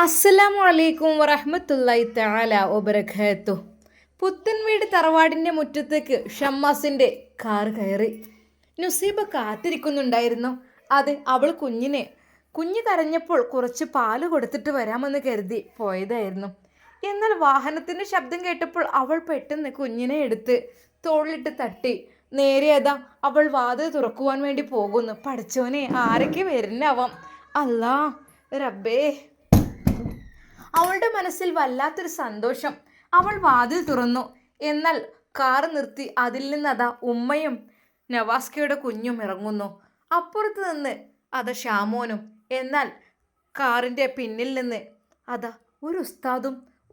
അസ്സലാമു അലൈക്കും വറഹ്മത്തുള്ളാഹി തആല വബറകാതുഹു. പുത്തൻവീട് തറവാടിൻ്റെ മുറ്റത്തേക്ക് ഷമ്മാസിൻ്റെ കാർ കയറി. നുസീബ കാത്തിരിക്കുന്നുണ്ടായിരുന്നു. അത് അവൾ കുഞ്ഞ് കരഞ്ഞപ്പോൾ കുറച്ച് പാല് കൊടുത്തിട്ട് വരാമെന്ന് കരുതി പോയതായിരുന്നു. എന്നാൽ വാഹനത്തിൻ്റെ ശബ്ദം കേട്ടപ്പോൾ അവൾ പെട്ടെന്ന് കുഞ്ഞിനെ എടുത്ത് തോളിലിട്ട് തട്ടി. നേരെ അതാ അവൾ വാതിൽ തുറക്കുവാൻ വേണ്ടി പോകുന്നു. പഠിച്ചവനെ, ആരൊക്കെ വരുന്നാവാം. അല്ലാ റബ്ബേ. അവളുടെ മനസ്സിൽ വല്ലാത്തൊരു സന്തോഷം. അവൾ വാതിൽ തുറന്നു. എന്നാൽ കാർ നിർത്തി അതിൽ നിന്ന് അതാ ഉമ്മയും നവാസ്കയുടെ കുഞ്ഞും ഇറങ്ങുന്നു. അപ്പുറത്ത് നിന്ന് അതാ ഷാമോനും. എന്നാൽ കാറിൻ്റെ പിന്നിൽ നിന്ന് അതാ ഒരു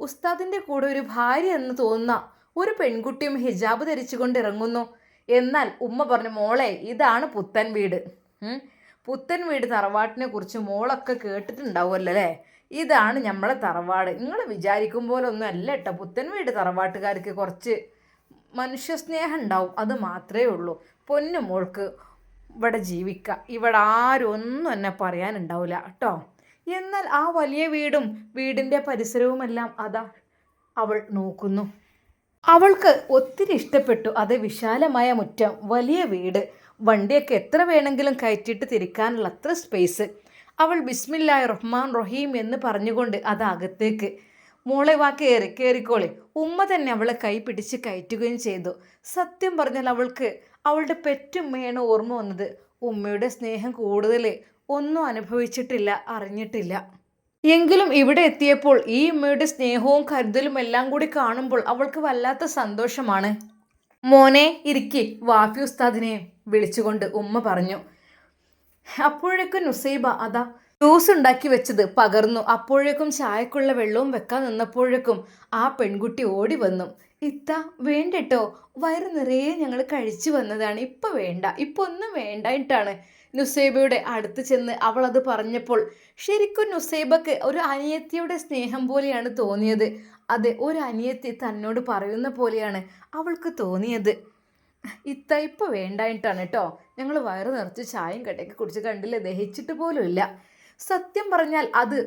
ഉസ്താദിൻ്റെ കൂടെ ഒരു ഭാര്യ എന്ന് തോന്നുന്ന ഒരു പെൺകുട്ടിയും ഹിജാബ് ധരിച്ചുകൊണ്ട് ഇറങ്ങുന്നു. എന്നാൽ ഉമ്മ പറഞ്ഞു, മോളെ, ഇതാണ് പുത്തൻ വീട്. പുത്തൻ വീട് തറവാട്ടിനെ കുറിച്ച് മോളൊക്കെ കേട്ടിട്ടുണ്ടാവുമല്ലോ അല്ലേ? ഇതാണ് നമ്മളെ തറവാട്. നിങ്ങൾ വിചാരിക്കും പോലെ ഒന്നും അല്ല കേട്ടോ. പുത്തൻ വീട് തറവാട്ടുകാർക്ക് കുറച്ച് മനുഷ്യസ്നേഹം ഉണ്ടാവും, അത് മാത്രമേ ഉള്ളൂ. പൊന്നു മോൾക്ക് ഇവിടെ ജീവിക്കുക. ഇവിടെ ആരും ഒന്നും എന്നെ പറയാനുണ്ടാവില്ല കേട്ടോ. എന്നാൽ ആ വലിയ വീടിൻ്റെ പരിസരവുമെല്ലാം അതാ അവൾ നോക്കുന്നു. അവൾക്ക് ഒത്തിരി ഇഷ്ടപ്പെട്ടു. അത് വിശാലമായ മുറ്റം, വലിയ വീട്, വണ്ടിയൊക്കെ എത്ര വേണമെങ്കിലും കയറ്റിയിട്ട് തിരിക്കാനുള്ള അത്ര സ്പേസ്. അവൾ ബിസ്മില്ലാഹിർ റഹ്മാൻ റഹീം എന്ന് പറഞ്ഞുകൊണ്ട് അത് അകത്തേക്ക്, മോളെ വാ കയറിക്കോളെ. ഉമ്മ തന്നെ അവളെ കൈ പിടിച്ച് കയറ്റുകയും ചെയ്തു. സത്യം പറഞ്ഞാൽ അവൾക്ക് അവളുടെ പെറ്റുമ്മയാണ് ഓർമ്മ വന്നത്. ഉമ്മയുടെ സ്നേഹം കൂടുതൽ ഒന്നും അനുഭവിച്ചിട്ടില്ല, അറിഞ്ഞിട്ടില്ല. എങ്കിലും ഇവിടെ എത്തിയപ്പോൾ ഈ ഉമ്മയുടെ സ്നേഹവും കരുതലും എല്ലാം കൂടി കാണുമ്പോൾ അവൾക്ക് വല്ലാത്ത സന്തോഷമാണ്. മോനെ ഇരിക്കി, വാഫി ഉസ്താദിനെ വിളിച്ചുകൊണ്ട് ഉമ്മ പറഞ്ഞു. അപ്പോഴേക്കും നുസൈബ അതാ ജ്യൂസ് ഉണ്ടാക്കി വെച്ചത് പകർന്നു. അപ്പോഴേക്കും ചായക്കുള്ള വെള്ളവും വെക്കാൻ നിന്നപ്പോഴേക്കും ആ പെൺകുട്ടി ഓടി വന്നു. ഇത്ത വേണ്ടട്ടോ, വയറ് നിറയെ ഞങ്ങൾ കഴിച്ചു വന്നതാണ്, ഇപ്പം വേണ്ട, ഇപ്പം ഒന്നും വേണ്ടായിട്ടാണ് നുസൈബയുടെ അടുത്ത് ചെന്ന് അവൾ അത് പറഞ്ഞപ്പോൾ ശരിക്കും നുസൈബക്ക് ഒരു അനിയത്തിയുടെ സ്നേഹം പോലെയാണ് തോന്നിയത്. അത് ഒരു അനിയത്തി തന്നോട് പറയുന്ന പോലെയാണ് അവൾക്ക് തോന്നിയത്. ഇത്ത ഇപ്പം വേണ്ടായിട്ടാണ് കേട്ടോ, ഞങ്ങൾ വയറ് നിറച്ച് ചായയും കട്ടയൊക്കെ കുടിച്ച് കണ്ടില്ല, ദഹിച്ചിട്ട് പോലും ഇല്ല. സത്യം പറഞ്ഞാൽ അത്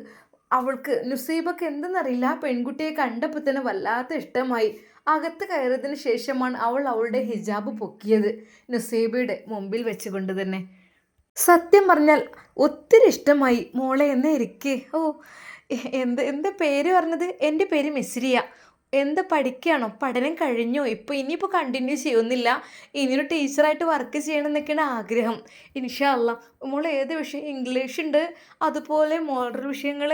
അവൾക്ക് നുസൈബക്ക് എന്തെന്നറിയില്ല, ആ പെൺകുട്ടിയെ കണ്ടപ്പോൾ തന്നെ വല്ലാത്ത ഇഷ്ടമായി. അകത്ത് കയറിയതിന് ശേഷമാണ് അവൾ അവളുടെ ഹിജാബ് പൊക്കിയത്, നുസൈബയുടെ മുമ്പിൽ വെച്ചുകൊണ്ട് തന്നെ. സത്യം പറഞ്ഞാൽ ഒത്തിരി ഇഷ്ടമായി. മോളെ എന്നേ ഇരിക്കേ. ഓ, എന്താ പേര് പറഞ്ഞത്? എൻ്റെ പേര് മിസ്രിയ. എന്താ പഠിക്കുകയാണോ? പഠനം കഴിഞ്ഞോ? ഇനിയിപ്പോൾ കണ്ടിന്യൂ ചെയ്യുന്നില്ല, ഇനിയൊരു ടീച്ചറായിട്ട് വർക്ക് ചെയ്യണം എന്നൊക്കെയാണ് ആഗ്രഹം. ഇൻഷാ അല്ലാ. മോൾ ഏത് വിഷയം? ഇംഗ്ലീഷ് ഉണ്ട്, അതുപോലെ മോഡൽ വിഷയങ്ങൾ,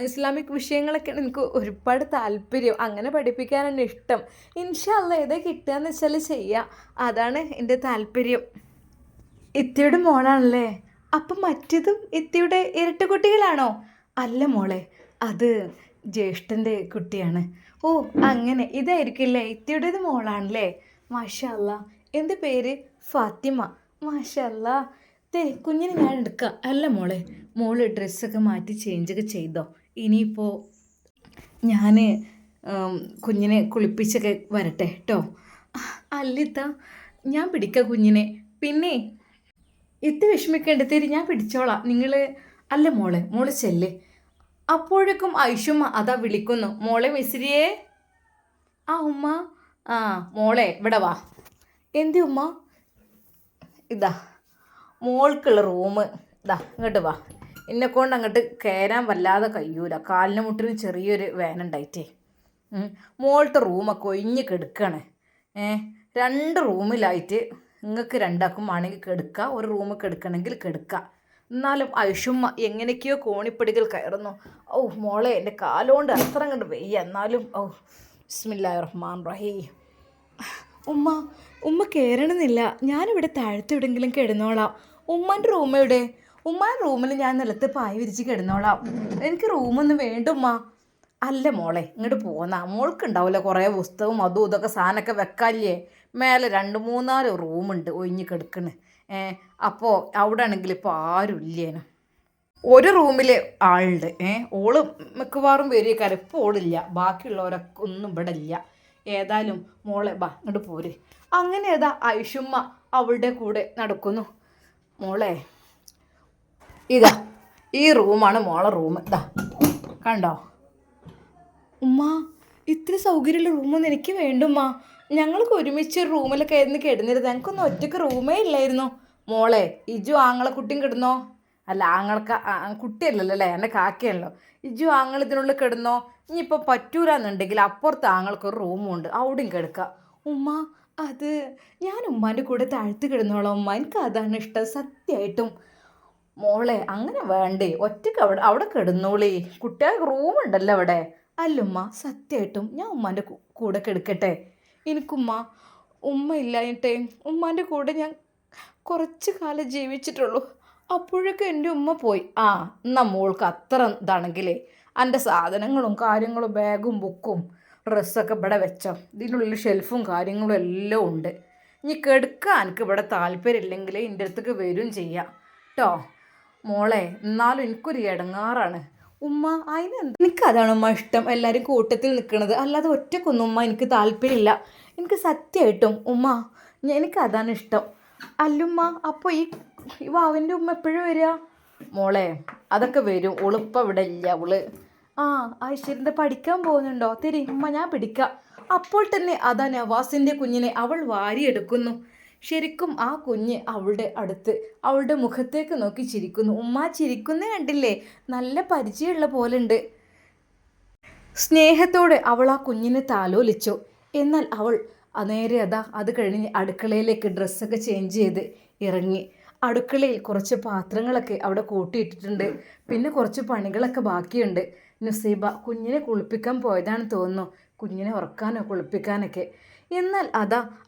ഇസ്ലാമിക് വിഷയങ്ങളൊക്കെയാണ് എനിക്ക് ഒരുപാട് താല്പര്യം. അങ്ങനെ പഠിപ്പിക്കാനാണ് ഇഷ്ടം. ഇൻഷാ അല്ലാ ഏതാ കിട്ടുകയെന്ന് വെച്ചാൽ ചെയ്യുക, അതാണ് എൻ്റെ താല്പര്യം. ഇത്തയുടെ മോളാണല്ലേ? അപ്പം മറ്റേതും ഇത്തയുടെ ഇരട്ട കുട്ടികളാണോ? അല്ല മോളെ, അത് ജ്യേഷ്ഠൻ്റെ കുട്ടിയാണ്. ഓ അങ്ങനെ, ഇതായിരിക്കില്ലേ ഇത്തിയുടേത് മോളാണല്ലേ? മാഷാ അല്ലാ. എൻ്റെ പേര് ഫാത്തിമ. മാഷാ അല്ലാ. കുഞ്ഞിനെ ഞാൻ എടുക്കാം. അല്ല മോളെ, മോള് ഡ്രസ്സൊക്കെ മാറ്റി ചേഞ്ചൊക്കെ ചെയ്തോ? ഇനിയിപ്പോൾ ഞാൻ കുഞ്ഞിനെ കുളിപ്പിച്ചൊക്കെ വരട്ടെ കേട്ടോ. അല്ലിത്ത, ഞാൻ പിടിക്കാം കുഞ്ഞിനെ. പിന്നെ ഇത്തി വിഷമിക്കേണ്ട, തരി ഞാൻ പിടിച്ചോളാം. നിങ്ങൾ അല്ല മോള് ചെല്ലേ. അപ്പോഴേക്കും ഐഷുമ്മ അതാ വിളിക്കുന്നു, മോളെ മിസ്രിയേ. ആ ഉമ്മ. ആ മോളെ ഇവിടെ വാ. എന്തി ഉമ്മ? ഇതാ മോൾക്കുള്ള റൂം, ഇതാ ഇങ്ങോട്ട് വാ. എന്നെക്കൊണ്ട് അങ്ങോട്ട് കയറാൻ വല്ലാതെ കഴിയൂല, കാലിന് മുട്ടിന് ചെറിയൊരു വേനുണ്ടായിട്ടേ. മോളുടെ റൂമൊക്കെ ഒഴിഞ്ഞ് കെടുക്കുകയാണ്. 2 റൂമിലായിട്ട് നിങ്ങൾക്ക് രണ്ടാക്കും വേണമെങ്കിൽ കെടുക്കുക, ഒരു റൂം കെടുക്കണമെങ്കിൽ കെടുക്കുക. എന്നാലും ഐഷുമ്മ എങ്ങനെയൊക്കെയോ കോണിപ്പടികൾ കയറുന്നു. ഓ മോളെ, എൻ്റെ കാലുകൊണ്ട് അത്ര അങ്ങോട്ട് വയ്യ. എന്നാലും ഓ ബിസ്മില്ലാഹിർ റഹ്മാൻ റഹീം. ഉമ്മ കയറണമെന്നില്ല, ഞാനിവിടെ താഴത്തെ എവിടെയെങ്കിലും കിടന്നോളാം. ഉമ്മാൻ്റെ റൂം എവിടെ? ഉമ്മാൻ്റെ റൂമിൽ ഞാൻ നിലത്ത് പായ വിരിച്ച് കിടന്നോളാം, എനിക്ക് റൂമൊന്നും വേണ്ട ഉമ്മ. അല്ല മോളെ, ഇങ്ങോട്ട് പോന്നാ. മോൾക്കുണ്ടാവില്ല കുറേ പുസ്തകവും അതും ഇതൊക്കെ സാധനമൊക്കെ വെക്കാല്ലേ? മേലെ 2-3-4 റൂമുണ്ട് ഒഴിഞ്ഞ് കിടക്കണ്. അപ്പോൾ അവിടെ ആണെങ്കിൽ ഇപ്പോൾ ആരും ഇല്ലേനു. ഒരു റൂമിൽ ആളുണ്ട്. ഓള് മിക്കവാറും വരികക്കാരം. ഇപ്പോൾ ഓളില്ല, ബാക്കിയുള്ളവരൊക്കെ ഒന്നും ഇവിടെ ഇല്ല. ഏതായാലും മോളെ ബാ ഇങ്ങോട്ട് പോര്. അങ്ങനെ ഏതാ ഐഷുമ്മ അവളുടെ കൂടെ നടക്കുന്നു. മോളെ ഇതാ ഈ റൂമാണ് മോളെ റൂം. ഇതാ കണ്ടോ ഉമ്മ? ഇത്ര സൗകര്യമുള്ള റൂമൊന്നും എനിക്ക് വേണ്ടുമ്മ. ഞങ്ങൾക്ക് ഒരുമിച്ച് റൂമിലൊക്കെ ആയിരുന്നു കിടന്നിരുന്നത്. ഞങ്ങൾക്കൊന്നും ഒറ്റയ്ക്ക് റൂമേ ഇല്ലായിരുന്നു. മോളെ ഇജു ആങ്ങളെ കുട്ടിയും കിടന്നോ? അല്ല ആങ്ങൾക്ക് കുട്ടിയല്ലല്ലോ അല്ലേ, എൻ്റെ കാക്കയല്ലോ. ഇജു ആങ്ങൾ ഇതിനുള്ളിൽ കിടന്നോ? ഇനിയിപ്പോൾ പറ്റൂലെന്നുണ്ടെങ്കിൽ അപ്പുറത്ത് ആങ്ങൾക്കൊരു റൂമുണ്ട്, അവിടെയും കിടക്കുക. ഉമ്മ അത് ഞാൻ ഉമ്മാൻ്റെ കൂടെ താഴ്ത്തി കിടന്നോളാം ഉമ്മ, എനിക്ക് അതാണ് ഇഷ്ടം സത്യമായിട്ടും. മോളെ അങ്ങനെ വേണ്ടേ, ഒറ്റയ്ക്ക് അവിടെ കിടന്നോളി, കുട്ടികൾക്ക് റൂമുണ്ടല്ലോ അവിടെ. അല്ലുമ്മ സത്യമായിട്ടും ഞാൻ ഉമ്മാൻ്റെ കൂടെ കിടക്കട്ടെ. എനിക്കുമ്മ ഉമ്മ ഇല്ലായിട്ടേ ഉമ്മാൻ്റെ കൂടെ ഞാൻ കുറച്ച് കാലം ജീവിച്ചിട്ടുള്ളൂ. അപ്പോഴൊക്കെ എൻ്റെ ഉമ്മ പോയി. എന്നാൽ മോൾക്ക് അത്ര ഇതാണെങ്കിലേ എൻ്റെ സാധനങ്ങളും കാര്യങ്ങളും ബാഗും ബുക്കും ഡ്രസ്സൊക്കെ ഇവിടെ വെച്ചോ. ഇതിനുള്ളിൽ ഷെൽഫും കാര്യങ്ങളും എല്ലാം ഉണ്ട്. ഇനി കെടുക്കാൻ എനിക്ക് ഇവിടെ താല്പര്യമില്ലെങ്കിൽ എൻ്റെ അടുത്തേക്ക് വരും ചെയ്യാം കേട്ടോ മോളെ. എന്നാലും എനിക്കൊരു ഇടങ്ങാറാണ് ഉമ്മ. അതിനെന്ത്, എനിക്കതാണ് ഉമ്മ ഇഷ്ടം, എല്ലാവരും കൂട്ടത്തിൽ നിൽക്കുന്നത്, അല്ലാതെ ഒറ്റക്കൊന്നും ഉമ്മ എനിക്ക് താല്പര്യമില്ല. എനിക്ക് സത്യമായിട്ടും ഉമ്മ എനിക്കതാണ് ഇഷ്ടം. അല്ലുമ്മ അപ്പോൾ ഈ വാവിൻ്റെ ഉമ്മ എപ്പോഴും വരിക? മോളെ അതൊക്കെ വരും, ഉളിപ്പം ഇവിടെ ഇല്ല. ഐശ്വര്യൻ്റെ പഠിക്കാൻ പോകുന്നുണ്ടോ? തരി ഉമ്മ ഞാൻ പിടിക്കാം. അപ്പോൾ തന്നെ അതാ നവാസിൻ്റെ കുഞ്ഞിനെ അവൾ വാരിയെടുക്കുന്നു. ശരിക്കും ആ കുഞ്ഞ് അവളുടെ അടുത്ത് അവളുടെ മുഖത്തേക്ക് നോക്കി ചിരിക്കുന്നു. ഉമ്മ ചിരിക്കുന്നേ കണ്ടില്ലേ, നല്ല പരിചയമുള്ള പോലുണ്ട്. സ്നേഹത്തോടെ അവൾ ആ കുഞ്ഞിനെ താലോലിച്ചു. എന്നാൽ അവൾ നേരെ അത് കഴിഞ്ഞ് അടുക്കളയിലേക്ക് ഡ്രസ്സൊക്കെ ചേഞ്ച് ചെയ്ത് ഇറങ്ങി. അടുക്കളയിൽ കുറച്ച് പാത്രങ്ങളൊക്കെ അവിടെ കൂട്ടിയിട്ടിട്ടുണ്ട്. പിന്നെ കുറച്ച് പണികളൊക്കെ ബാക്കിയുണ്ട്. നുസൈബ കുഞ്ഞിനെ കുളിപ്പിക്കാൻ പോയതാണ് തോന്നുന്നു, കുഞ്ഞിനെ ഉറക്കാനോ കുളിപ്പിക്കാനൊക്കെ. എന്നാൽ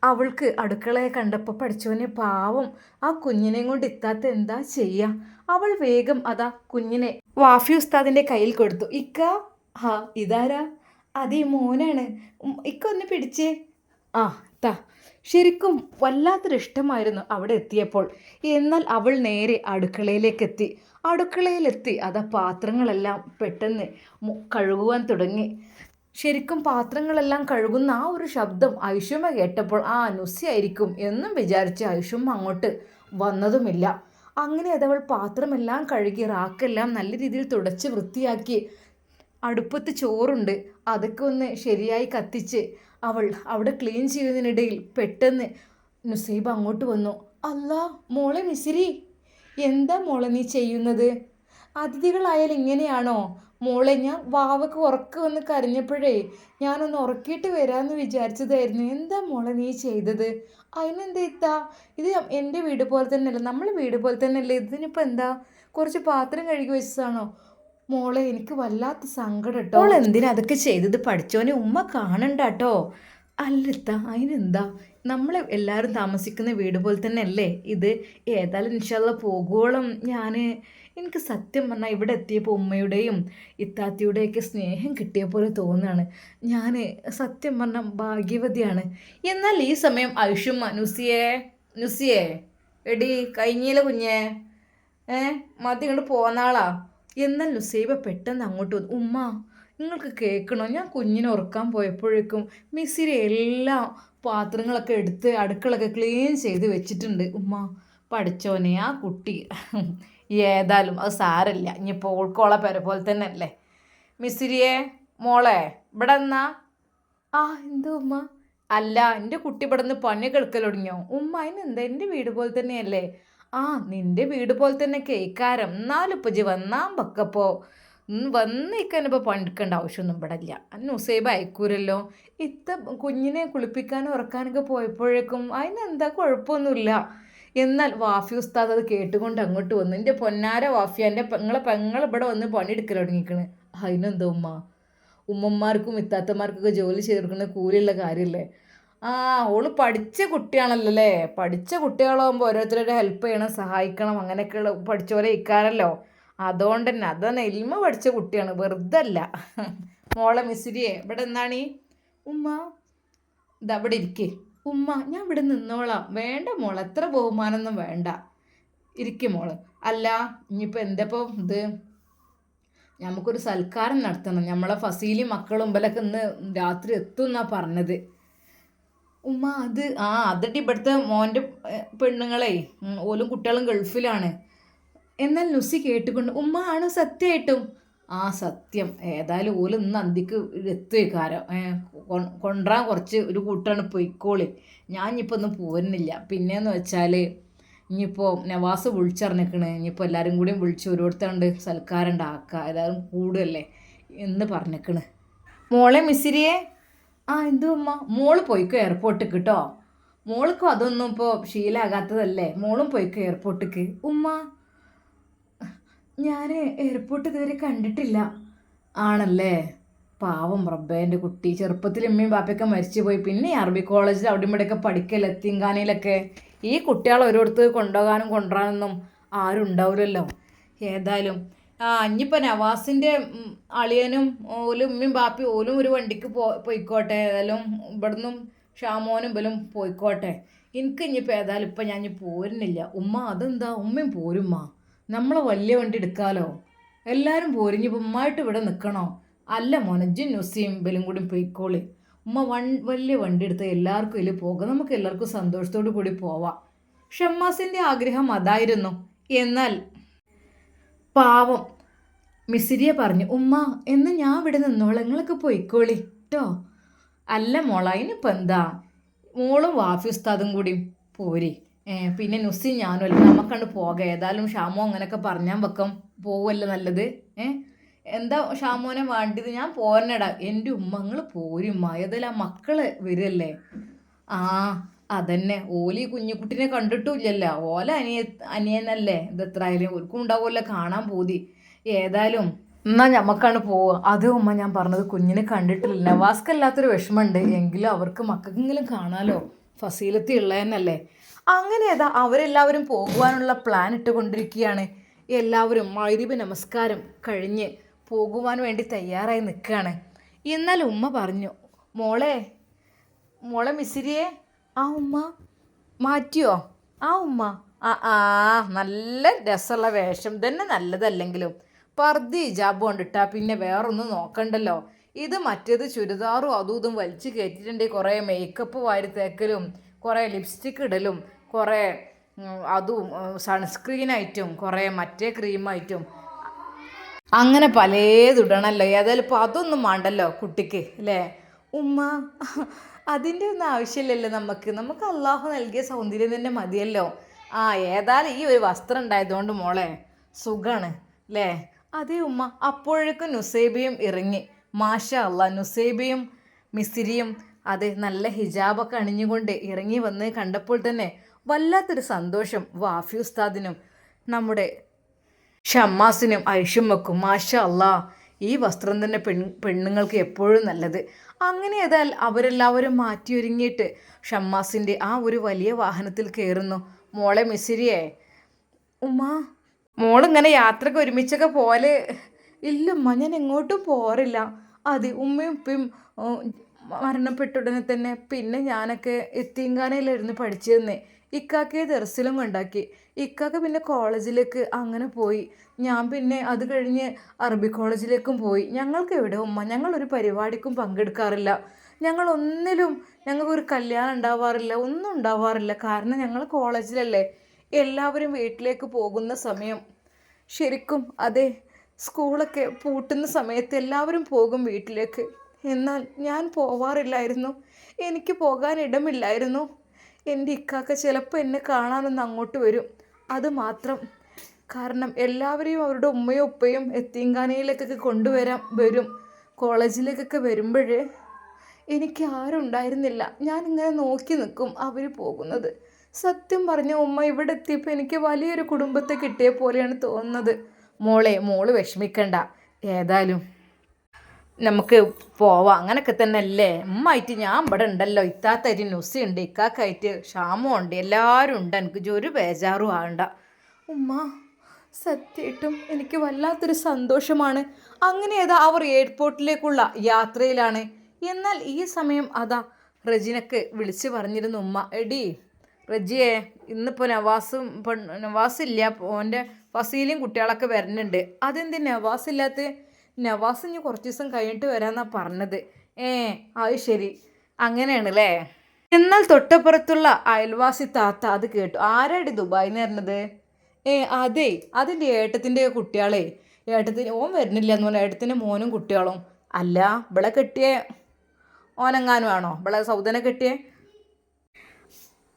അവൾക്ക് അടുക്കളയെ കണ്ടപ്പോൾ പഠിച്ചവനെ പാവം ആ കുഞ്ഞിനെയും കൊണ്ട് ഇത്താത്ത എന്താ ചെയ്യുക. അവൾ വേഗം കുഞ്ഞിനെ വാഫി ഉസ്താദിൻ്റെ കയ്യിൽ കൊടുത്തു. ഇക്ക ഇതാരാ? അതേ മോനാണ്, ഇക്ക ഒന്ന് പിടിച്ചേ. താ. ശരിക്കും വല്ലാത്തൊരിഷ്ടമായിരുന്നു അവിടെ എത്തിയപ്പോൾ. എന്നാൽ അവൾ നേരെ അടുക്കളയിലേക്കെത്തി. അടുക്കളയിലെത്തി പാത്രങ്ങളെല്ലാം പെട്ടെന്ന് കഴുകുവാൻ തുടങ്ങി. ശരിക്കും പാത്രങ്ങളെല്ലാം കഴുകുന്ന ആ ഒരു ശബ്ദം ഐഷുമ്മ കേട്ടപ്പോൾ നുസിയായിരിക്കും എന്നും വിചാരിച്ച് ഐഷുമ്മ അങ്ങോട്ട് വന്നതുമില്ല. അങ്ങനെ അതവൾ പാത്രമെല്ലാം കഴുകി റാക്കെല്ലാം നല്ല രീതിയിൽ തുടച്ച് വൃത്തിയാക്കി. അടുപ്പത്ത് ചോറുണ്ട്, അതൊക്കെ ഒന്ന് ശരിയായി കത്തിച്ച് അവൾ അവിടെ ക്ലീൻ ചെയ്യുന്നതിനിടയിൽ പെട്ടെന്ന് നുസൈബ അങ്ങോട്ട് വന്നു. അല്ലാ മോളെ മിസിരി, എന്താ മോളെ നീ ചെയ്യുന്നത്? അതിഥികളായാൽ ഇങ്ങനെയാണോ മോളെ? ഞാൻ വാവക്ക് ഉറക്കം വന്ന് കരഞ്ഞപ്പോഴേ ഞാനൊന്ന് ഉറക്കിയിട്ട് വരാമെന്ന് വിചാരിച്ചതായിരുന്നു. എന്താ മോളെ നീ ചെയ്തത്? അതിനെന്താ ഇത്താ, ഇത് എൻ്റെ വീട് പോലെ തന്നെയല്ലേ, നമ്മളെ വീട് പോലെ തന്നെയല്ലേ, ഇതിനിപ്പോൾ എന്താ കുറച്ച് പാത്രം കഴുകി വെച്ചതാണോ? മോളെ എനിക്ക് വല്ലാത്ത സങ്കടം കേട്ടോ. മോൾ എന്തിനാ അതൊക്കെ ചെയ്തത്? പഠിച്ചോനെ ഉമ്മ കാണണ്ട കേട്ടോ. അല്ലത്ത അതിനെന്താ, നമ്മൾ എല്ലാവരും താമസിക്കുന്ന വീട് പോലെ തന്നെ അല്ലേ ഇത്. ഏതായാലും ഇൻഷാല്ല പോകുവോളം എനിക്ക് സത്യം പറഞ്ഞാൽ ഇവിടെ എത്തിയപ്പോൾ ഉമ്മയുടെയും ഇത്താത്തിയുടെയൊക്കെ സ്നേഹം കിട്ടിയ പോലെ തോന്നുകയാണ്. ഞാൻ സത്യം പറഞ്ഞാൽ ഭാഗ്യവതിയാണ്. എന്നാൽ ഈ സമയം ഐഷുമ്മ നുസിയേ എടി കഴിഞ്ഞില്ല കുഞ്ഞേ, മതി ഇങ്ങോട്ട് പോന്നാളാ. എന്നാൽ നുസൈബ പെട്ടെന്ന് അങ്ങോട്ട് വന്നു. ഉമ്മ നിങ്ങൾക്ക് കേൾക്കണോ, ഞാൻ കുഞ്ഞിനെ ഉറക്കാൻ പോയപ്പോഴേക്കും മിസ്സിരി എല്ലാ പാത്രങ്ങളൊക്കെ എടുത്ത് അടുക്കളൊക്കെ ക്ലീൻ ചെയ്ത് വെച്ചിട്ടുണ്ട്. ഉമ്മ പഠിച്ചോനെ ആ കുട്ടി ഏതായാലും അത് സാരമില്ല, ഇനിയിപ്പോൾ ഓൾക്കോളെ പേരെ പോലെ തന്നെ അല്ലേ. മിസ്സിരിയെ മോളെ ഇവിടെ എന്നാ? എന്തോ ഉമ്മ? അല്ല എൻ്റെ കുട്ടി ഇവിടെ നിന്ന് പണിയൊക്കെ എടുക്കൽ തുടങ്ങിയോ? ഉമ്മ അതിനെന്താ, എൻ്റെ വീട് പോലെ തന്നെയല്ലേ. നിൻ്റെ വീട് പോലെ തന്നെ കേൾക്കാരം, എന്നാലും ഇപ്പം വന്നാൻ വെക്കപ്പോൾ വന്നിരിക്കാനിപ്പോൾ പണിയെടുക്കേണ്ട ആവശ്യമൊന്നും ഇവിടെ ഇല്ല. നുസൈബ അയക്കൂരല്ലോ. കുഞ്ഞിനെ കുളിപ്പിക്കാനും ഉറക്കാനൊക്കെ പോയപ്പോഴേക്കും അതിനെന്താ കുഴപ്പമൊന്നുമില്ല. എന്നാൽ വാഫി ഉസ്താദ് അത് കേട്ടുകൊണ്ട് അങ്ങോട്ട് വന്നു. എൻ്റെ പൊന്നാര വാഫി, എൻ്റെ പെങ്ങൾ ഇവിടെ വന്ന് പണിയെടുക്കൽ തുടങ്ങിക്കണ്. അതിനെന്താ ഉമ്മ, ഉമ്മമാർക്കും ഇത്താത്തമാർക്കൊക്കെ ജോലി ചെയ്തെടുക്കുന്ന കൂലിയുള്ള കാര്യമല്ലേ. ഓള് പഠിച്ച കുട്ടിയാണല്ലോ അല്ലേ. പഠിച്ച കുട്ടികളാകുമ്പോൾ ഓരോരുത്തരുടെ ഹെൽപ്പ് ചെയ്യണം, സഹായിക്കണം, അങ്ങനെയൊക്കെയുള്ള പഠിച്ച പോലെ ഇക്കാരല്ലോ. അതുകൊണ്ട് തന്നെ അതാണ് എൽമ പഠിച്ച കുട്ടിയാണ്, വെറുതെ അല്ല. മോളെ മിസ്സിരിയെ ഇവിടെ എന്താണ്? ഉമ്മ അവിടെ ഇരിക്കേ. ഉമ്മ ഞാൻ ഇവിടെ നിന്നോളാം. വേണ്ട മോൾ, എത്ര ബഹുമാനമൊന്നും വേണ്ട, ഇരിക്കും മോള്. അല്ല ഇനിയിപ്പോൾ എന്തപ്പോൾ ഇത്, നമുക്കൊരു സൽക്കാരം നടത്തണം. നമ്മളെ ഫസീലി മക്കളും ഇമ്പലൊക്കെ ഇന്ന് രാത്രി എത്തും എന്നാണ് പറഞ്ഞത്. ഉമ്മ അതിട്ട് ഇവിടുത്തെ മോൻ്റെ പെണ്ണുങ്ങളെ ഓലും കുട്ടികളും ഗൾഫിലാണ്. എന്നാൽ നുസി കേട്ടുകൊണ്ട് ഉമ്മ ആണ് സത്യമായിട്ടും. ആ സത്യം. ഏതായാലും ഓല് ഇന്ന് അന്തിക്ക് എത്തുവയ്ക്കാരം. കൊണ്ടുവരാൻ കുറച്ച് ഒരു കൂട്ടാണ് പൊയ്ക്കോളി. ഞാൻ ഇനിയിപ്പോൾ ഒന്നും പോരുന്നില്ല. പിന്നെയെന്ന് വെച്ചാൽ ഇനിയിപ്പോൾ നവാസ് വിളിച്ചറിഞ്ഞിക്കണ്. ഇനിയിപ്പോൾ എല്ലാവരും കൂടിയും വിളിച്ച് ഓരോരുത്തണ്ട് സൽക്കാരം ഉണ്ടാക്കുക. ഏതായാലും കൂടുകയല്ലേ എന്ന് പറഞ്ഞിക്കണ്. മോളെ മിസ്സിരിയെ, ആ എന്തു ഉമ്മ? മോള് പോയിക്കോ എയർപോർട്ടിക്ക് കേട്ടോ. മോൾക്കും അതൊന്നും ഇപ്പോൾ ശീലമാകാത്തതല്ലേ. മോളും പോയിക്കോ എയർപോർട്ടിക്ക്. ഉമ്മ, ഞാൻ എയർപോർട്ട് ഇതുവരെ കണ്ടിട്ടില്ല. ആണല്ലേ? പാവം റബ്ബേ, എൻ്റെ കുട്ടി ചെറുപ്പത്തിൽ ഉമ്മയും ബാപ്പയൊക്കെ മരിച്ചു പോയി. പിന്നെ അറബി കോളേജിൽ അവിടെ ഇവിടെയൊക്കെ പഠിക്കല്ലേ, എത്തിങ്കാനയിലൊക്കെ. ഈ കുട്ടികളെ ഓരോരുത്ത് കൊണ്ടുപോകാനും കൊണ്ടുവരാനൊന്നും ആരും ഉണ്ടാവില്ലല്ലോ. ഏതായാലും ഇനിയിപ്പോൾ നവാസിൻ്റെ അളിയനും ഓലും ഉമ്മയും ബാപ്പയും ഓലും ഒരു വണ്ടിക്ക് പോയിക്കോട്ടെ. ഏതായാലും ഇവിടുന്നും ഷാമോനും ഇവലും പോയിക്കോട്ടെ. എനിക്ക് ഇനിയിപ്പോൾ ഏതായാലും ഇപ്പം ഞാൻ പോരുന്നില്ല. ഉമ്മ അതെന്താ? ഉമ്മയും പോരുമ്മ. നമ്മളെ വലിയ വണ്ടി എടുക്കാലോ. എല്ലാവരും പോരിഞ്ഞിപ്പോൾ ഉമ്മായിട്ട് ഇവിടെ നിൽക്കണോ? അല്ല മോനജ്ജും നുസിയും ഇവലും കൂടി പോയിക്കോളി. ഉമ്മ വലിയ വണ്ടി എടുത്ത് എല്ലാവർക്കും ഇതിൽ പോകാം. നമുക്ക് എല്ലാവർക്കും സന്തോഷത്തോടു കൂടി പോവാം. ഷമ്മാസിൻ്റെ ആഗ്രഹം അതായിരുന്നു. എന്നാൽ പാവം മിസിരിയെ പറഞ്ഞു, ഉമ്മ എന്ന് ഞാൻ ഇവിടെ നിന്നോളാം, നിങ്ങളൊക്കെ പോയിക്കോളി കേട്ടോ. അല്ല മോള, അതിനിപ്പോൾ എന്താ? മോളും വാഫി ഉസ്താദും കൂടി പോരി. പിന്നെ നുസി ഞാനും അല്ല, നമുക്കണ്ട് പോകാം. ഏതായാലും ഷാമോ അങ്ങനെയൊക്കെ പറഞ്ഞാൽ വെക്കം പോവല്ലേ നല്ലത്. എന്താ ഷാമോനെ വേണ്ടിയത്? ഞാൻ പോരണടാ. എൻ്റെ ഉമ്മ നിങ്ങൾ പോരുമ്മ. ഏതായാലും ആ മക്കള് വരല്ലേ. ആ അതന്നെ, ഓലി കുഞ്ഞുകുട്ടിനെ കണ്ടിട്ടില്ലല്ലോ. ഓല അനിയനല്ലേ. ഇതെത്രയായാലും ഓർക്കും ഉണ്ടാവുമല്ലോ കാണാൻ പോതി. ഏതായാലും എന്നാൽ ഞമ്മക്കാണ് പോവുക. അത് ഉമ്മ ഞാൻ പറഞ്ഞത്, കുഞ്ഞിനെ കണ്ടിട്ടില്ല. നവാസ്കല്ലാത്തൊരു വിഷമമുണ്ട്. എങ്കിലും അവർക്ക് മക്കൾക്കെങ്കിലും കാണാലോ. ഫസീലത്തി ഉള്ളതെന്നല്ലേ. അങ്ങനെ അവരെല്ലാവരും പോകുവാനുള്ള പ്ലാൻ ഇട്ടുകൊണ്ടിരിക്കുകയാണ്. എല്ലാവരും മഗ്‌രിബ് നമസ്കാരം കഴിഞ്ഞ് പോകുവാൻ വേണ്ടി തയ്യാറായി നിൽക്കുകയാണ്. എന്നാൽ ഉമ്മ പറഞ്ഞു, മോളെ മിസ്സിരിയെ. ആ ഉമ്മ മാറ്റിയോ? ആ ഉമ്മ നല്ല രസമുള്ള വേഷം തന്നെ, നല്ലതല്ലെങ്കിലും പർദ്ദ ഹിജാബ് കൊണ്ടിട്ടാ പിന്നെ വേറൊന്നും നോക്കണ്ടല്ലോ. ഇത് മറ്റേത് ചുരിദാറും അതും ഇതും വലിച്ചു കയറ്റിയിട്ടുണ്ടെങ്കിൽ കുറേ മേക്കപ്പ് വാരി തേക്കലും കുറേ ലിപ്സ്റ്റിക്ക് ഇടലും കുറേ അതും സൺസ്ക്രീനായിട്ടും കുറേ മറ്റേ ക്രീമായിട്ടും അങ്ങനെ പലതിടണമല്ലോ. ഏതായാലും ഇപ്പോൾ അതൊന്നും വേണ്ടല്ലോ കുട്ടിക്ക് അല്ലേ. ഉമ്മ അതിൻ്റെ ഒന്നും ആവശ്യമില്ലല്ലോ. നമുക്ക് അള്ളാഹു നൽകിയ സൗന്ദര്യം തന്നെ മതിയല്ലോ. ഏതായാലും ഈ ഒരു വസ്ത്രം ഉണ്ടായതുകൊണ്ട് മോളെ സുഖമാണ് അല്ലേ. അതേ ഉമ്മ. അപ്പോഴേക്കും നുസൈബയും ഇറങ്ങി. മാഷാ അള്ളാ, നുസൈബയും മിസിരിയും അതെ നല്ല ഹിജാബൊക്കെ അണിഞ്ഞുകൊണ്ട് ഇറങ്ങി വന്ന് കണ്ടപ്പോൾ തന്നെ വല്ലാത്തൊരു സന്തോഷം വാഫി ഉസ്താദിനും നമ്മുടെ ഷമ്മാസിനും ഐഷുമ്മക്കും. മാഷാ അള്ളാ, ഈ വസ്ത്രം തന്നെ പെണ്ണുങ്ങൾക്ക് എപ്പോഴും നല്ലത്. അങ്ങനെ ഏതായാൽ അവരെല്ലാവരും മാറ്റിയൊരുങ്ങിയിട്ട് ഷമ്മാസിൻ്റെ ആ ഒരു വലിയ വാഹനത്തിൽ കയറുന്നു. മോളെ മിസിരിയെ, ഉമ്മ മോളിങ്ങനെ യാത്രക്ക് ഒരുമിച്ചൊക്കെ പോലെ. ഇല്ലമ്മ, ഞാൻ എങ്ങോട്ടും പോറില്ല. അതെ, ഉമ്മയും ഉപ്പയും മരണപ്പെട്ട ഉടനെ തന്നെ പിന്നെ ഞാനൊക്കെ എത്തീങ്കാനയിലായിരുന്നു പഠിച്ചതെന്ന്. ഇക്കാക്കയെ ദർസിലും കൊണ്ടാക്കി. ഇക്കാക്ക പിന്നെ കോളേജിലേക്ക് അങ്ങനെ പോയി. ഞാൻ പിന്നെ അത് കഴിഞ്ഞ് അറബി കോളേജിലേക്കും പോയി. ഞങ്ങൾക്ക് എവിടെ ഉമ്മ, ഞങ്ങളൊരു പരിപാടിക്കും പങ്കെടുക്കാറില്ല. ഞങ്ങളൊന്നിലും ഞങ്ങൾക്കൊരു കല്യാണം ഉണ്ടാവാറില്ല, ഒന്നും ഉണ്ടാവാറില്ല. കാരണം ഞങ്ങൾ കോളേജിലല്ലേ. എല്ലാവരും വീട്ടിലേക്ക് പോകുന്ന സമയം, ശരിക്കും അതെ, സ്കൂളൊക്കെ പൂട്ടുന്ന സമയത്ത് എല്ലാവരും പോകും വീട്ടിലേക്ക്. എന്നാൽ ഞാൻ പോവാറില്ലായിരുന്നു. എനിക്ക് പോകാൻ ഇടമില്ലായിരുന്നു. എൻ്റെ ഇക്കാക്ക ചിലപ്പോൾ എന്നെ കാണാനൊന്ന് അങ്ങോട്ട് വരും, അത് മാത്രം. കാരണം എല്ലാവരെയും അവരുടെ ഉമ്മയും ഉപ്പയും എത്തീങ്കാനയിലേക്കൊക്കെ വരും. കോളേജിലേക്കൊക്കെ വരുമ്പോൾ എനിക്ക് ആരും ഉണ്ടായിരുന്നില്ല. ഞാനിങ്ങനെ നോക്കി നിൽക്കും അവർ പോകുന്നത്. സത്യം പറഞ്ഞ ഉമ്മ, ഇവിടെ എത്തിയപ്പോൾ എനിക്ക് വലിയൊരു കുടുംബത്തെ കിട്ടിയ പോലെയാണ് തോന്നുന്നത്. മോള് വിഷമിക്കണ്ട. ഏതായാലും നമുക്ക് പോവാം. അങ്ങനെയൊക്കെ തന്നെ അല്ലേ ഉമ്മായിട്ട്. ഞാൻ ഇവിടെ ഉണ്ടല്ലോ. ഇത്താത്തായിട്ട് നുസി ഉണ്ട്, ഇക്കാക്കായിട്ട് ഷാമോ ഉണ്ട്, എല്ലാവരും ഉണ്ട്. എനിക്ക് ഒരു ബേജാറും ആകണ്ട ഉമ്മ. സത്യമായിട്ടും എനിക്ക് വല്ലാത്തൊരു സന്തോഷമാണ്. അങ്ങനെ അവർ എയർപോർട്ടിലേക്കുള്ള യാത്രയിലാണ്. എന്നാൽ ഈ സമയം റെജിനക്ക് വിളിച്ച് പറഞ്ഞിരുന്നു ഉമ്മ, എടി റെജിയെ, ഇന്നിപ്പോൾ നവാസില്ല, ഓൻ്റെ ഫസീലും കുട്ടികളൊക്കെ വരുന്നുണ്ട്. അതെന്ത് നവാസില്ലാത്ത? നവാസ് ഇനി കുറച്ച് ദിവസം കഴിഞ്ഞിട്ട് വരാമെന്നാണ് പറഞ്ഞത്. അത് ശരി, അങ്ങനെയാണല്ലേ. എന്നാൽ തൊട്ടപ്പുറത്തുള്ള അയൽവാസി താത്ത അത് കേട്ടു. ആരാടി ദുബായിന്ന് പറഞ്ഞത്? അതെ, അതിൻ്റെ ഏട്ടത്തിൻ്റെ കുട്ടികളെ ഏട്ടത്തിന് ഓൻ വരുന്നില്ല എന്ന് പറഞ്ഞാൽ ഏട്ടത്തിൻ്റെ മോനും കുട്ടികളും. അല്ല ഇവളെ കെട്ടിയ ഓനെങ്ങാനും ആണോ ഇവളെ സൗദനെ കെട്ടിയേ?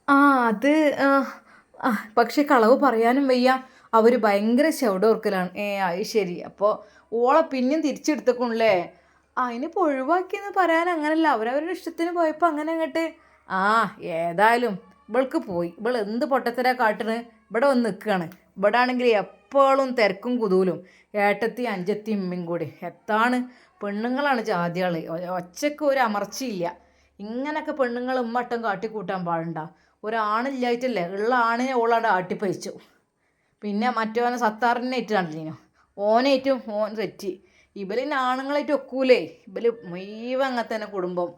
ആ അത് ആ, ആ, പക്ഷെ കളവ് പറയാനും വയ്യ. അവർ ഭയങ്കര ചെവിടോർക്കലാണ്. അത് ശരി. അപ്പോൾ ഓളെ പിന്നെയും തിരിച്ചെടുത്തേക്കുള്ളേ. അതിനിപ്പോൾ ഒഴിവാക്കിയെന്ന് പറയാൻ അങ്ങനല്ല, അവരവരുടെ ഇഷ്ടത്തിന് പോയപ്പോൾ അങ്ങനെ അങ്ങോട്ട്. ആ ഏതായാലും ഇവൾക്ക് പോയി. ഇവൾ എന്ത് പൊട്ടത്തരാ കാട്ടണ്. ഇവിടെ വന്ന് നിൽക്കുകയാണ്. ഇവിടെ ആണെങ്കിൽ എപ്പോഴും തിരക്കും കുതൂലും. ഏട്ടത്തി അഞ്ചത്തി ഉമ്മയും കൂടി എത്താണ്. പെണ്ണുങ്ങളാണ് ജാതികൾ. ഒച്ചയ്ക്ക് ഒരു അമർച്ചയില്ല. ഇങ്ങനൊക്കെ പെണ്ണുങ്ങൾ ഉമ്മട്ടം കാട്ടിക്കൂട്ടാൻ പാടുണ്ട. ഒരാണില്ലായിട്ടല്ലേ, ഉള്ള ആണിനെ ഓളാണ്ട് ആട്ടിപ്പയച്ചു. പിന്നെ മറ്റവനെ സത്താറിനെ ഏറ്റാണ്ടിനോ, ഓനേറ്റും ഓൻ തെറ്റി. ഇവലിന് ആണുങ്ങളായിട്ട് ഒക്കൂലേ. ഇവല് മുഴുവൻ അങ്ങനെ തന്നെ കുടുംബം.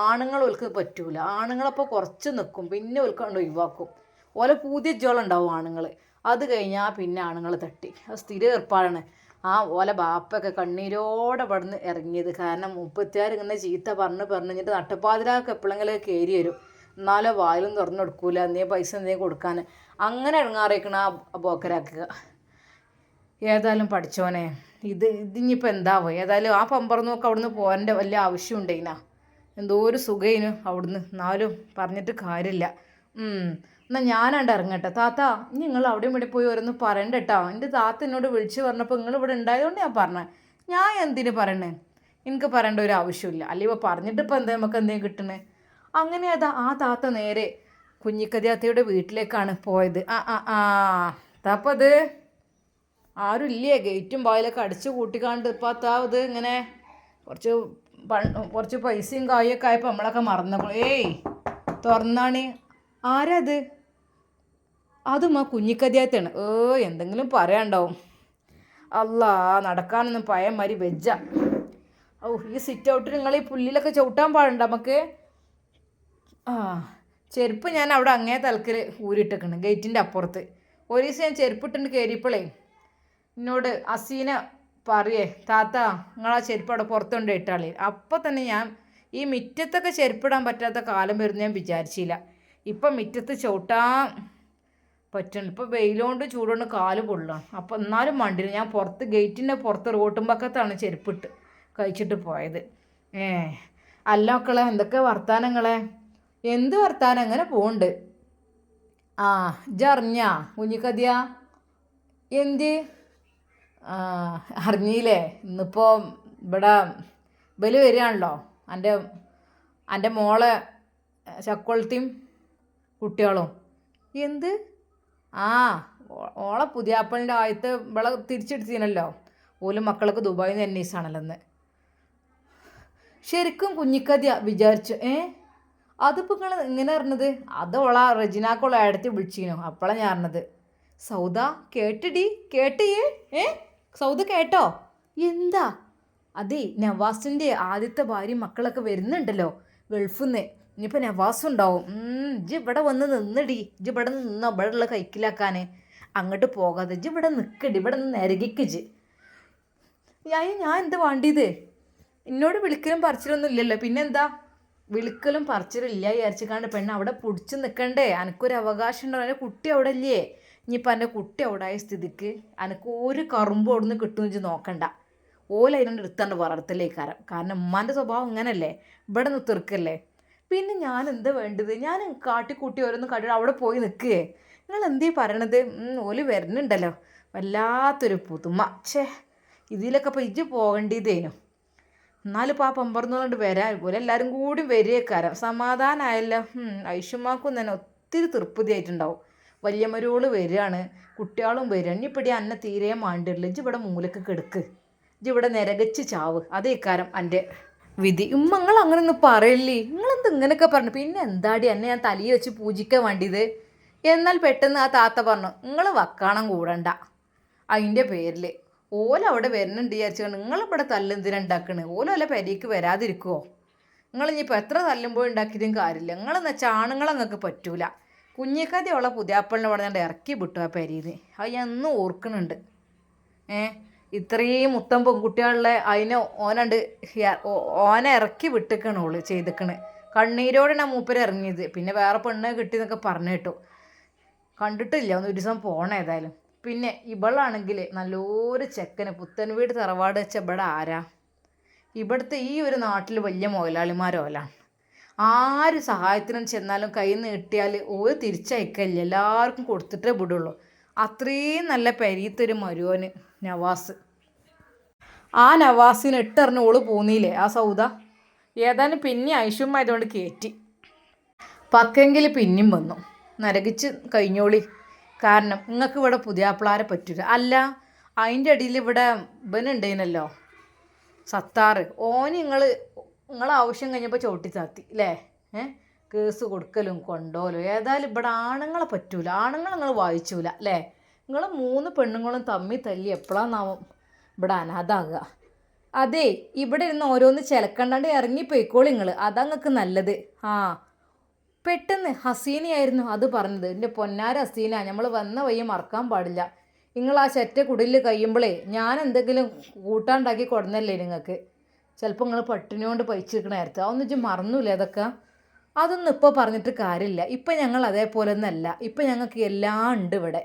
ആണുങ്ങൾ ഓൽക്ക് പറ്റൂല. ആണുങ്ങളപ്പോൾ കുറച്ച് നിൽക്കും, പിന്നെ ഓൽക്കാണ്ട് ഒഴിവാക്കും. ഓലെ പൂതിയ ജോളുണ്ടാവും ആണുങ്ങൾ. അത് കഴിഞ്ഞാൽ പിന്നെ ആണുങ്ങൾ തട്ടി. അത് സ്ഥിര ഏർപ്പാടാണ്. ഓലെ ബാപ്പൊക്കെ കണ്ണീരോടെ ഇവിടുന്ന് ഇറങ്ങിയത്. കാരണം ഇങ്ങനെ ചീത്ത പറഞ്ഞിട്ട് നട്ടപ്പാതിരാക്ക് എപ്പോഴെങ്കിലും കയറി വരും. എന്നാലോ വായിലും തുറന്നു കൊടുക്കൂല, എന്തെങ്കിലും പൈസ എന്തെങ്കിലും കൊടുക്കാൻ. അങ്ങനെ ഇറങ്ങാറിയിക്കണ ആ പോക്കരാക്കുക. ഏതായാലും പഠിച്ചോനെ, ഇതിനിപ്പോൾ എന്താവോ. ഏതായാലും ആ പമ്പറന്നൊക്കെ അവിടുന്ന് പോകേണ്ട വലിയ ആവശ്യം ഉണ്ടേനാ. എന്തോ ഒരു സുഖയിന് അവിടുന്ന്. എന്നാലും പറഞ്ഞിട്ട് കാര്യമില്ല. എന്നാൽ ഞാനാണ്ട് ഇറങ്ങട്ടെ. താത്ത നിങ്ങൾ അവിടെയും ഇവിടെ പോയി ഓരോന്ന് പറയണ്ട കേട്ടോ. എൻ്റെ താത്ത എന്നോട് വിളിച്ച് പറഞ്ഞപ്പോൾ നിങ്ങൾ ഇവിടെ ഉണ്ടായതുകൊണ്ട് ഞാൻ പറഞ്ഞത്. ഞാൻ എന്തിനു പറയണേ? എനിക്ക് പറയേണ്ട ഒരു ആവശ്യമില്ല. അല്ലെങ്കിൽ ഇപ്പോൾ പറഞ്ഞിട്ട് ഇപ്പോൾ എന്താ നമുക്ക് എന്തെങ്കിലും കിട്ടണേ? അങ്ങനെ ആ താത്ത നേരെ കുഞ്ഞിക്കതിയാത്തയുടെ വീട്ടിലേക്കാണ് പോയത്. അപ്പം അത് ആരും ഇല്ലേ? ഗേറ്റും വായിലൊക്കെ അടിച്ചു കൂട്ടിക്കാണ്ട് ഇപ്പം ഇത് ഇങ്ങനെ കുറച്ച് പൈസയും കായൊക്കെ ആയപ്പോൾ നമ്മളൊക്കെ മറന്നു. തുറന്നാണ്. ആരാ അത്? അതും ആ കുഞ്ഞിക്കതിയാത്താണ്. എന്തെങ്കിലും പറയാണ്ടാവും. അല്ലാ, നടക്കാനൊന്നും പഴയമാതിരി വെജ്ജ. ഈ സിറ്റ് ഔട്ടിൽ നിങ്ങൾ ഈ പുല്ലിലൊക്കെ ചവിട്ടാൻ പാടുണ്ട് നമുക്ക്. ചെരുപ്പ് ഞാൻ അവിടെ അങ്ങേ തലക്കിൽ ഊരിയിട്ടേക്കണം ഗേറ്റിൻ്റെ അപ്പുറത്ത്. ഒരു ദിവസം ഞാൻ ചെരുപ്പിട്ടുണ്ട് കയറിയപ്പോഴേ എന്നോട് അസീന പറയേ, താത്ത നിങ്ങളാ ചെരുപ്പ് അവിടെ പുറത്തുകൊണ്ട് ഇട്ടാളേ. അപ്പോൾ തന്നെ ഞാൻ ഈ മുറ്റത്തൊക്കെ ചെരുപ്പിടാൻ പറ്റാത്ത കാലം വരുന്ന ഞാൻ വിചാരിച്ചില്ല. ഇപ്പം മുറ്റത്ത് ചവിട്ടാൻ പറ്റണം. ഇപ്പോൾ വെയിലുകൊണ്ട് ചൂടുകൊണ്ട് കാല് പൊള്ളണം. അപ്പോൾ എന്നാലും മണ്ടില്ല. ഞാൻ പുറത്ത് ഗേറ്റിൻ്റെ പുറത്ത് റോട്ടും പക്കത്താണ് ചെരുപ്പിട്ട് കഴിച്ചിട്ട് പോയത്. അല്ല മക്കളെ, എന്തൊക്കെ വർത്താനങ്ങളെ? എന്ത് വർത്താനം? അങ്ങനെ പോകുന്നുണ്ട്. ഇജ്ജറിഞ്ഞാ കുഞ്ഞിക്കതിയ? എന്ത് അറിഞ്ഞില്ലേ? ഇന്നിപ്പോൾ ഇവിടെ ബലി വരികയാണല്ലോ. എൻ്റെ മോളെ ചക്കൊളത്തിയും കുട്ടികളും. എന്ത്? ഓളെ പുതിയാപ്പളിൻ്റെ ആദ്യത്തെ ഇവളെ തിരിച്ചെടുത്തീനല്ലോ. ഓലും മക്കളൊക്കെ ദുബായിൽ നിന്ന് അന്വേഷിച്ചാണല്ലോ എന്ന്. ശരിക്കും കുഞ്ഞിക്കതിയ വിചാരിച്ചു. അതിപ്പോൾ നിങ്ങൾ ഇങ്ങനെ അറിഞ്ഞത്? അത് ഓളാ റെജിനാക്കോളെ അടുത്ത് വിളിച്ചിനോ, അപ്പോഴാണ് ഞാൻ അറിഞ്ഞത്. സൗദ കേട്ടിടി? കേട്ടിയേ? സൗദ കേട്ടോ? എന്താ? അതെ, നവാസിൻ്റെ ആദ്യത്തെ ഭാര്യ മക്കളൊക്കെ വരുന്നുണ്ടല്ലോ ഗൾഫിൽ നിന്ന്. ഇനിയിപ്പോൾ നവാസും ഉണ്ടാവും. ഇജ്ജ് ഇവിടെ വന്ന് നിന്നിടി. ഇജ്ജ് ഇവിടെ നിന്ന് ഇവിടെ ഉള്ള കൈക്കിലാക്കാൻ അങ്ങോട്ട് പോകാതെ ഇജ്ജ് ഇവിടെ നിൽക്കടി. ഇവിടെ നിന്ന് നിരകിക്കജ്. ഞാൻ എന്ത് വേണ്ടിയത്? എന്നോട് വിളിക്കലും പറിച്ചിലൊന്നും ഇല്ലല്ലോ. പിന്നെന്താ? വിളിക്കലും പറിച്ചിലില്ല വിചാരിച്ചിക്കാണ്ട് പെണ്ണ് അവിടെ പിടിച്ച് നിൽക്കണ്ടേ? എനിക്കൊരു അവകാശം ഉണ്ടോ? എൻ്റെ കുട്ടി അവിടെ ഇല്ലേ? ഇനിയിപ്പോൾ എൻ്റെ കുട്ടി അവിടെ ആയ സ്ഥിതിക്ക് എനിക്ക് ഒരു കറുമ്പ് അവിടെ നിന്ന് കിട്ടുമെന്ന് വെച്ച് നോക്കണ്ട. ഓലതിനോട് എടുത്താണ്ട് വളർത്തലേക്കാരം. കാരണം ഉമ്മാൻ്റെ സ്വഭാവം ഇങ്ങനല്ലേ, ഇവിടെ നിന്ന് തീർക്കല്ലേ. പിന്നെ ഞാൻ എന്താ വേണ്ടത്? ഞാൻ കാട്ടിക്കൂട്ടി ഓരോന്ന് കാട്ടി അവിടെ പോയി നിൽക്കുകയെ. നിങ്ങൾ എന്തീ പറയണത്? ഓല് വരുന്നുണ്ടല്ലോ. വല്ലാത്തൊരു പുതുമ. ഇതിലൊക്കെ ഇപ്പോൾ ഇജ്ജ് പോകേണ്ടതേനു. എന്നാലും ഇപ്പോൾ ആ പമ്പറന്നുകൊണ്ട് വരാൻ പോലെ എല്ലാവരും കൂടി വരികക്കാരം. സമാധാനമായല്ലോ. ഐഷുമാക്കും തന്നെ ഒത്തിരി തൃപ്തിയായിട്ടുണ്ടാവും. വല്യമ്മരോള് വരികയാണ്, കുട്ടികളും വരിക. ഇനിയിപ്പോൾ അന്നെ തീരെ മാണ്ടില്ല. ഇജ്ജ് ഇവിടെ മൂലക്ക് കെടുക്ക്. ഇജ്ജ് ഇവിടെ നിരകച്ച് ചാവ്. അതേക്കാരം എൻ്റെ വിധി. നിങ്ങൾ അങ്ങനെ ഒന്നും പറയല്ലേ. നിങ്ങളെന്ത് ഇങ്ങനെയൊക്കെ പറഞ്ഞു? പിന്നെ എന്താടി എന്നെ ഞാൻ തലയിൽ വെച്ച് പൂജിക്കാൻ വേണ്ടിയത്? എന്നാൽ പെട്ടെന്ന് ആ താത്ത പറഞ്ഞു, നിങ്ങൾ വക്കാണം കൂടണ്ട. അതിൻ്റെ പേരിൽ ഓലവിടെ വരുന്നുണ്ട് വിചാരിച്ചുകൊണ്ട് നിങ്ങളിവിടെ തല്ലെന്തിനുണ്ടാക്കണ്? ഓല പെരയ്ക്ക് വരാതിരിക്കുമോ? നിങ്ങളിനിപ്പോൾ എത്ര തല്ലുമ്പോൾ ഉണ്ടാക്കിയതും കാര്യമില്ല. നിങ്ങളെന്ന് വെച്ചാൽ ആണുങ്ങളെ നിങ്ങൾക്ക് പറ്റൂല. കുഞ്ഞിക്കതി ഉള്ള പുതിയാപ്പളിനെ പറഞ്ഞാണ്ട് ഇറക്കി വിട്ടു ആ പെരയിൽ. അത് ഞാൻ എന്നും ഓർക്കുന്നുണ്ട്. ഇത്രയും മുത്തം പെൺകുട്ടികളിലെ അതിനെ ഓനെ ഇറക്കി വിട്ടിക്കണ് ഓള് ചെയ്തിക്കണ്. കണ്ണീരോടെയാണ് മൂപ്പര് ഇറങ്ങിയത്. പിന്നെ വേറെ പെണ്ണെ കിട്ടിയെന്നൊക്കെ പറഞ്ഞു കേട്ടു. കണ്ടിട്ടില്ല. ഒന്ന് ഒരു ദിവസം പോകണം ഏതായാലും. പിന്നെ ഇവളാണെങ്കിൽ നല്ലൊരു ചെക്കന് പുത്തൻ വീട് തറവാട് വെച്ച ഇവിടെ ആരാ, ഇവിടുത്തെ ഈ ഒരു നാട്ടിൽ വലിയ മുതലാളിമാരോലാണ്. ആര് സഹായത്തിനും ചെന്നാലും കയ്യിൽ നിന്ന് കിട്ടിയാൽ ഒരു തിരിച്ചയക്കല്ല, എല്ലാവർക്കും കൊടുത്തിട്ടേ വിടുള്ളൂ. അത്രയും നല്ല പെരീത്തൊരു മരുവന് നവാസ്. ആ നവാസിന് ഇട്ടെറിഞ്ഞ് ഓള് പോന്നില്ലേ ആ സൗദ. ഏതായാലും പിന്നെ ഐഷുമായതുകൊണ്ട് കയറ്റി. പക്കെങ്കിൽ പിന്നെയും വന്നു. നരകിച്ച് കഴിഞ്ഞോളി, കാരണം നിങ്ങൾക്ക് ഇവിടെ പുതിയാപ്പിളാരെ പറ്റില്ല. അല്ല, അതിൻ്റെ ഇടയിൽ ഇവിടെ ഇവനുണ്ടേനല്ലോ സത്താറ്, ഓന് നിങ്ങളെ ആവശ്യം കഴിഞ്ഞപ്പോൾ ചവിട്ടി താത്തി അല്ലേ? കേസ് കൊടുക്കലും കൊണ്ടോലും. ഏതായാലും ഇവിടെ ആണുങ്ങളെ പറ്റൂല, ആണുങ്ങൾ നിങ്ങൾ വായിച്ചൂല അല്ലേ? നിങ്ങൾ 3 പെണ്ണുങ്ങളും തമ്മി തല്ലി എപ്പോഴാന്നാവും ഇവിടെ അനാഥാകുക. അതെ, ഇവിടെ ഇരുന്ന് ഓരോന്ന് ചിലക്കണ്ടാണ്ട് ഇറങ്ങിപ്പോയിക്കോളി നിങ്ങൾ, അതാ നിങ്ങൾക്ക് നല്ലത്. പെട്ടെന്ന് ഹസീനയായിരുന്നു അത് പറഞ്ഞത്. എൻ്റെ പൊന്നാര ഹസീന, നമ്മൾ വന്ന വയ്യ മറക്കാൻ പാടില്ല. നിങ്ങൾ ആ ചെറ്റ കുടിലിൽ കഴിയുമ്പോഴേ ഞാൻ എന്തെങ്കിലും കൂട്ടാണ്ടാക്കി കൊടുന്നല്ലേ നിങ്ങൾക്ക്. ചിലപ്പോൾ നിങ്ങൾ പട്ടിണി കൊണ്ട് പൈച്ചിരിക്കണ നേരത്തെ അതൊന്നും വെച്ച് മറന്നൂല്ലേ അതൊക്കെ. അതൊന്നും ഇപ്പോൾ പറഞ്ഞിട്ട് കാര്യമില്ല. ഇപ്പം ഞങ്ങൾ അതേപോലെ ഒന്നല്ല. ഇപ്പം ഞങ്ങൾക്ക് എല്ലാം ഉണ്ട് ഇവിടെ,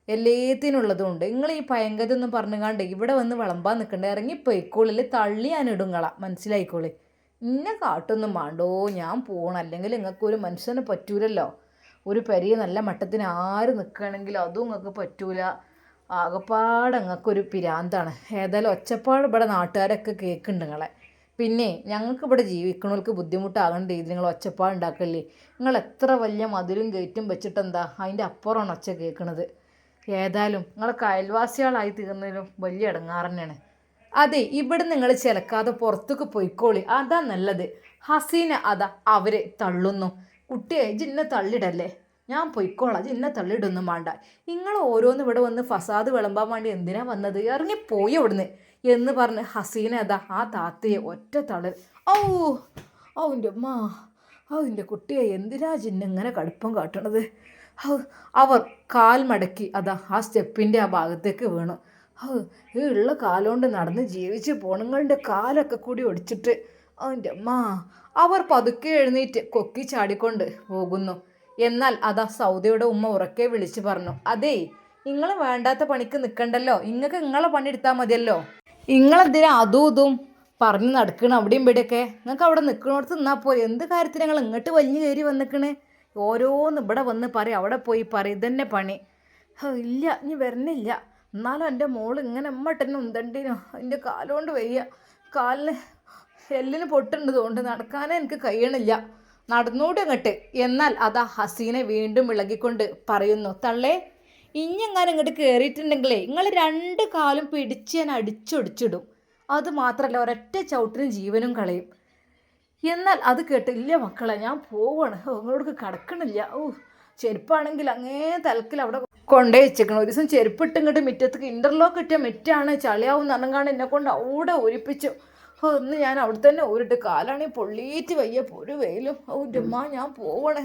എല്ലാത്തിനുള്ളതും ഉണ്ട്. നിങ്ങൾ ഈ ഭയങ്കരതൊന്നും പറഞ്ഞുകാണ്ട് ഇവിടെ വന്ന് വിളമ്പാൻ നിൽക്കണ്ട, ഇറങ്ങിപ്പോയിക്കോളിൽ തള്ളി ഞാനിടുങ്ങളാ, മനസ്സിലായിക്കോളി. ഇന്നെ കാട്ടൊന്നും വേണ്ടോ, ഞാൻ പോകണം. അല്ലെങ്കിൽ നിങ്ങൾക്കൊരു മനുഷ്യന് പറ്റൂലല്ലോ. ഒരു പെരിയ നല്ല മട്ടത്തിന് ആര് നിൽക്കുകയാണെങ്കിലും അതും നിങ്ങൾക്ക് പറ്റൂല. ആകപ്പാട് നിങ്ങൾക്കൊരു പിരാന്താണ്. ഏതായാലും ഒച്ചപ്പാട് ഇവിടെ നാട്ടുകാരൊക്കെ കേൾക്കുന്നുണ്ട് നിങ്ങളെ. പിന്നെ ഞങ്ങൾക്ക് ഇവിടെ ജീവിക്കണവർക്ക് ബുദ്ധിമുട്ടാകേണ്ട രീതിയിൽ നിങ്ങൾ ഒച്ചപ്പാട് ഉണ്ടാക്കല്ലേ. നിങ്ങൾ എത്ര വലിയ മതിലും ഗേറ്റും വെച്ചിട്ടെന്താ, അതിൻ്റെ അപ്പുറമാണ് ഒച്ച കേൾക്കുന്നത്. ഏതായാലും നിങ്ങളൊക്കെ അയൽവാസികളായി തീർന്നതിലും വലിയ ഇടങ്ങാറ് തന്നെയാണ്. അതെ, ഇവിടെ നിങ്ങൾ ചിലക്കാതെ പുറത്തേക്ക് പോയിക്കോളി, അതാ നല്ലത്. ഹസീന അതാ അവരെ തള്ളുന്നു. കുട്ടിയെ ജിന്നെ തള്ളിടല്ലേ, ഞാൻ പൊയ്ക്കോളാം, ജിന്നെ തള്ളിയിടൊന്നും വേണ്ട. നിങ്ങൾ ഓരോന്ന് ഇവിടെ വന്ന് ഫസാദ് വിളമ്പാൻ വേണ്ടി എന്തിനാ വന്നത്, ഇറങ്ങിപ്പോയി അവിടുന്ന് എന്ന് പറഞ്ഞ് ഹസീന അതാ ആ താത്തയെ ഒറ്റ തള്ളൽ. എൻ്റെ അമ്മ, എൻ്റെ കുട്ടിയെ എന്തിനാ ജിന്നിങ്ങനെ കടുപ്പം കാട്ടണത്. അവർ കാൽ മടക്കി അതാ ആ സ്റ്റെപ്പിൻ്റെ ആ ഭാഗത്തേക്ക് വീണു. ഈ ഉള്ള കാലുകൊണ്ട് നടന്ന് ജീവിച്ച് പോണുങ്ങളുടെ കാലൊക്കെ കൂടി ഒടിച്ചിട്ട് എൻ്റെ അമ്മ. അവർ പതുക്കെ എഴുന്നേറ്റ് കൊക്കി ചാടിക്കൊണ്ട് പോകുന്നു. എന്നാൽ അതാ സൗദയുടെ ഉമ്മ ഉറക്കെ വിളിച്ചു പറഞ്ഞു, അതേ, നിങ്ങൾ വേണ്ടാത്ത പണിക്ക് നിൽക്കണ്ടല്ലോ, നിങ്ങൾക്ക് നിങ്ങളെ പണിയെടുത്താൽ മതിയല്ലോ. നിങ്ങളെന്തിനാ അതും ഇതും പറഞ്ഞ് നടക്കണം അവിടെയും ഇവിടെയൊക്കെ. നിങ്ങൾക്ക് അവിടെ നിൽക്കണോടത്ത് നിന്നാൽ പോയി, എന്ത് കാര്യത്തിന് നിങ്ങൾ ഇങ്ങോട്ട് വലിഞ്ഞു കയറി വന്നിക്കണേ. ഓരോന്ന് ഇവിടെ വന്ന് പറയും, അവിടെ പോയി പറയും, ഇതന്നെ പണി. ഇല്ല, ഇനി വരണില്ല. എന്നാലും എൻ്റെ മോള് ഇങ്ങനെ എമ്മട്ടന്നെ ഉന്തണ്ടീനോ, എൻ്റെ കാലുകൊണ്ട് വയ്യ, കാലിന് എല്ലിന് പൊട്ടുണ്ടതുകൊണ്ട് നടക്കാനേ എനിക്ക് കഴിയണില്ല, നടന്നൂടെ അങ്ങോട്ട്. എന്നാൽ അതാ ഹസീനെ വീണ്ടും ഇളകിക്കൊണ്ട് പറയുന്നു, തള്ളേ, ഇഞ്ഞെങ്ങാനും ഇങ്ങോട്ട് കയറിയിട്ടുണ്ടെങ്കിലേ നിങ്ങൾ 2 കാലും പിടിച്ച് ഞാൻ അടിച്ചൊടിച്ചിടും. അത് മാത്രമല്ല ഒരൊറ്റ ചവിട്ടിന് ജീവനും കളയും. എന്നാൽ അത് കേട്ടില്ല മക്കളെ, ഞാൻ പോവാണ്, നിങ്ങളോട് കിടക്കണില്ല. ചെരുപ്പാണെങ്കിൽ അങ്ങേ തലക്കിൽ അവിടെ കൊണ്ടേ വെച്ചേക്കണം. ഒരു ദിവസം ചെരുപ്പിട്ട് ഇങ്ങോട്ട് മുറ്റത്തേക്ക്, ഇൻ്റർലോക്ക് ഇട്ട മുറ്റാണ്, ചളിയാവും നനങ്ങാണ്ട് എന്നെ കൊണ്ട് അവിടെ ഒരിപ്പിച്ചു. ഒന്ന് ഞാൻ അവിടെ തന്നെ ഊരിട്ട്, കാലാണെങ്കിൽ പൊള്ളിയിട്ട് വയ്യ, ഒരു വെയിലും. എൻ്റെ അമ്മ, ഞാൻ പോവണേ.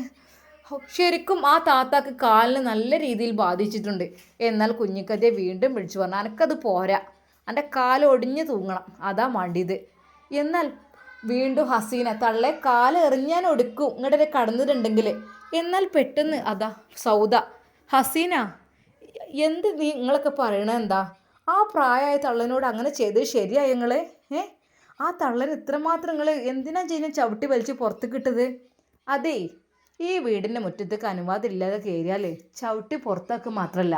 ശരിക്കും ആ താത്താക്ക് കാലിന് നല്ല രീതിയിൽ ബാധിച്ചിട്ടുണ്ട്. എന്നാൽ കുഞ്ഞിക്കതയെ വീണ്ടും വിളിച്ചു പറഞ്ഞു, എനിക്കത് പോരാ, എൻ്റെ കാല് ഒടിഞ്ഞ് തൂങ്ങണം, അതാ മാണ്ടിയത്. എന്നാൽ വീണ്ടും ഹസീന, തള്ളെ കാല് എറിഞ്ഞാൻ ഒടുക്കും ഇങ്ങോട്ടേ കടന്നിട്ടുണ്ടെങ്കിൽ. എന്നാൽ പെട്ടെന്ന് അതാ സൗദ, ഹസീന, എന്ത് നിങ്ങളൊക്കെ പറയണത് എന്താ? ആ പ്രായമായ തള്ളനോട് അങ്ങനെ ചെയ്തത് ശരിയായ നിങ്ങൾ? ആ തള്ളന് ഇത്രമാത്രം നിങ്ങൾ എന്തിനാ ചെയ്യുന്നത് ചവിട്ടി വലിച്ച് പുറത്ത് കിട്ടത്? അതേ, ഈ വീടിൻ്റെ മുറ്റത്തേക്ക് അനുവാദം ഇല്ലാതെ കയറിയാൽ ചവിട്ടി പുറത്താക്കുക മാത്രമല്ല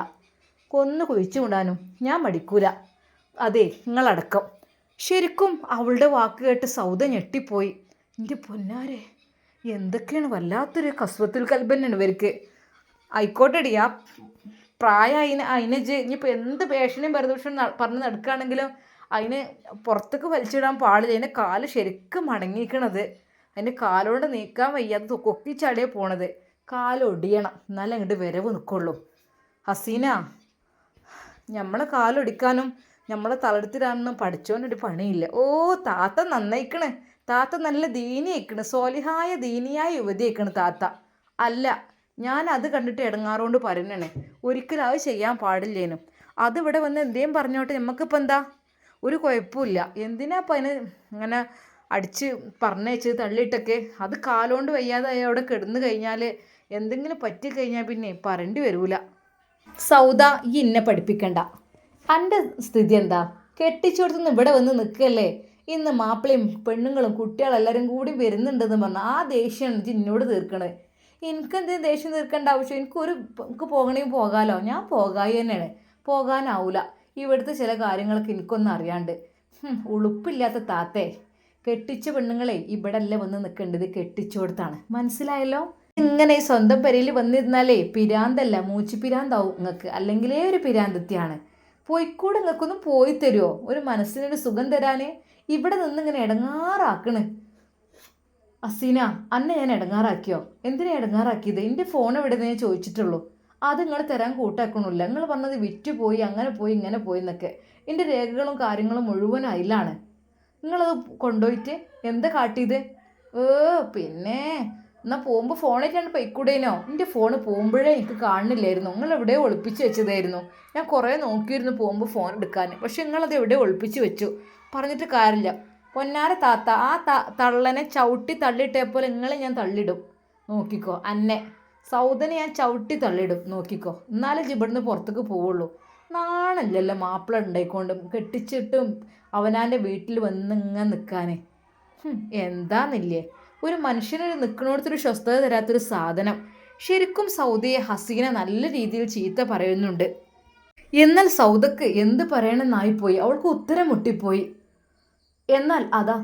കൊന്നു കുഴിച്ചു വിടാനും ഞാൻ മടിക്കൂല. അതെ, നിങ്ങളടക്കം. ശരിക്കും അവളുടെ വാക്ക് കേട്ട് സൗദ ഞെട്ടിപ്പോയി. എൻ്റെ പൊന്നാരെ, എന്തൊക്കെയാണ്, വല്ലാത്തൊരു കസ്വത്തുൽ കൽബന്നാണ് ഇവർക്ക്. ആയിക്കോട്ടെടി, ആ പ്രായം അതിനെ ഇനിയിപ്പോൾ എന്ത് പേഷനും പരദൂഷണം പറഞ്ഞ് നടക്കുകയാണെങ്കിലും അതിന് പുറത്തേക്ക് വലിച്ചിടാൻ പാടില്ല. അതിൻ്റെ കാല് ശരിക്കും മടങ്ങിയിരിക്കണത്, അതിൻ്റെ കാലുകൊണ്ട് നീക്കാൻ വയ്യാതെ കൊക്കിച്ചാടിയേ പോണത്. കാലൊടിയണം, എന്നാലും അങ്ങോട്ട് വരവ് നിൽക്കുള്ളൂ. ഹസീന, നമ്മളെ കാലൊടിക്കാനും നമ്മളെ തളർത്തിടാനൊന്നും പഠിച്ചോനൊരു പണിയില്ല. താത്ത നന്നായിക്കണ്, താത്ത നല്ല ദീനിയായിക്കണ്, സോലിഹായ ദീനിയായ യുവതിയായിക്കണ് താത്ത. അല്ല, ഞാൻ അത് കണ്ടിട്ട് ഇടങ്ങാറുകൊണ്ട് പറയുന്നതാണ്, ഒരിക്കലും അത് ചെയ്യാൻ പാടില്ലേനും. അതിവിടെ വന്ന് എന്തേലും പറഞ്ഞോട്ടെ, നമുക്കിപ്പോൾ എന്താ, ഒരു കുഴപ്പമില്ല. എന്തിനാ അപ്പം അതിന് ഇങ്ങനെ അടിച്ച് പറഞ്ഞയച്ച് തള്ളിയിട്ടൊക്കെ? അത് കാലുകൊണ്ട് വയ്യാതെ അവിടെ കിടന്നു കഴിഞ്ഞാൽ എന്തെങ്കിലും പറ്റിക്കഴിഞ്ഞാൽ പിന്നെ പറയേണ്ടി വരൂല. സൗദ ഈ ഇന്നെ പഠിപ്പിക്കണ്ട. എൻ്റെ സ്ഥിതി എന്താ? കെട്ടിച്ചോടത്തുനിന്ന് ഇവിടെ വന്ന് നിൽക്കല്ലേ. ഇന്ന് മാപ്പിളയും പെണ്ണുങ്ങളും കുട്ടികളെല്ലാവരും കൂടി വരുന്നുണ്ടെന്ന് പറഞ്ഞാൽ ആ ദേഷ്യം എന്നോട് തീർക്കണേ. എനിക്കെന്ത് ദേഷ്യം തീർക്കേണ്ട ആവശ്യം? എനിക്ക് പോകണമെങ്കിൽ പോകാമല്ലോ. ഞാൻ പോകായി തന്നെയാണ്. പോകാനാവൂല. ഇവിടുത്തെ ചില കാര്യങ്ങളൊക്കെ എനിക്കൊന്നും അറിയാണ്ട്. ഉളുപ്പില്ലാത്ത താത്തേ. കെട്ടിച്ച പെണ്ണുങ്ങളെ ഇവിടെ അല്ലേ വന്ന് നിൽക്കേണ്ടത്, കെട്ടിച്ചോടത്താണ്. മനസ്സിലായല്ലോ? ഇങ്ങനെ സ്വന്തം പെരയിൽ വന്നിരുന്നാലേ പിരാന്തല്ല, മൂച്ചിപ്പിരാന്താവും നിങ്ങൾക്ക്. അല്ലെങ്കിലേ ഒരു പിരാന്തത്തിയാണ്. പോയിക്കൂടെ നിങ്ങൾക്കൊന്നും പോയി തരുമോ? ഒരു മനസ്സിനൊരു സുഖം തരാൻ. ഇവിടെ നിന്നിങ്ങനെ ഇടങ്ങാറാക്കണ്. അസീന, അന്നെ ഞാൻ ഇടങ്ങാറാക്കിയോ? എന്തിനാ ഇടങ്ങാറാക്കിയത്? എൻ്റെ ഫോൺ എവിടെ നിന്ന് ചോദിച്ചിട്ടുള്ളൂ. അത് നിങ്ങൾ തരാൻ കൂട്ടാക്കണില്ല. നിങ്ങൾ പറഞ്ഞത് വിറ്റുപോയി, അങ്ങനെ പോയി ഇങ്ങനെ പോയി എന്നൊക്കെ. എൻ്റെ രേഖകളും കാര്യങ്ങളും മുഴുവൻ അതിലാണ്. നിങ്ങളത് കൊണ്ടുപോയിട്ട് എന്താ കാട്ടിയത്? പിന്നെ എന്നാൽ പോകുമ്പോൾ ഫോണിലാണ് പൊയ്ക്കൂടേനോ? എൻ്റെ ഫോണ് പോകുമ്പോഴേ എനിക്ക് കാണുന്നില്ലായിരുന്നു. നിങ്ങൾ എവിടെയോ ഒളിപ്പിച്ച് വെച്ചതായിരുന്നു. ഞാൻ കുറേ നോക്കിയിരുന്നു പോകുമ്പോൾ ഫോൺ എടുക്കാൻ. പക്ഷെ നിങ്ങളത് എവിടെയോ ഒളിപ്പിച്ച് വെച്ചു. പറഞ്ഞിട്ട് കാര്യമില്ല. പൊന്നാര താത്ത, ആ തള്ളനെ ചവിട്ടി തള്ളിയിട്ടേപ്പോലെ നിങ്ങളെ ഞാൻ തള്ളിയിടും. നോക്കിക്കോ. അന്നെ സൗദനെ ഞാൻ ചവിട്ടി തള്ളിയിടും. നോക്കിക്കോ. എന്നാലേ ഇവിടുന്ന് പുറത്തേക്ക് പോവുള്ളൂ. നാണല്ലല്ലോ മാപ്പിള ഉണ്ടായിക്കൊണ്ടും കെട്ടിച്ചിട്ടും അവനാൻ്റെ വീട്ടിൽ വന്ന് ഇങ്ങനെ നിൽക്കാൻ. എന്താന്നില്ലേ, ഒരു മനുഷ്യനൊരു നിൽക്കണോടത്തൊരു സ്വസ്ഥത തരാത്തൊരു സാധനം. ശരിക്കും സൗദയെ ഹസീന നല്ല രീതിയിൽ ചീത്ത പറയുന്നുണ്ട്. എന്നാൽ സൗദക്ക് എന്ത് പറയണമെന്നായിപ്പോയി. അവൾക്ക് ഉത്തരം മുട്ടിപ്പോയി. എന്നാൽ അതാ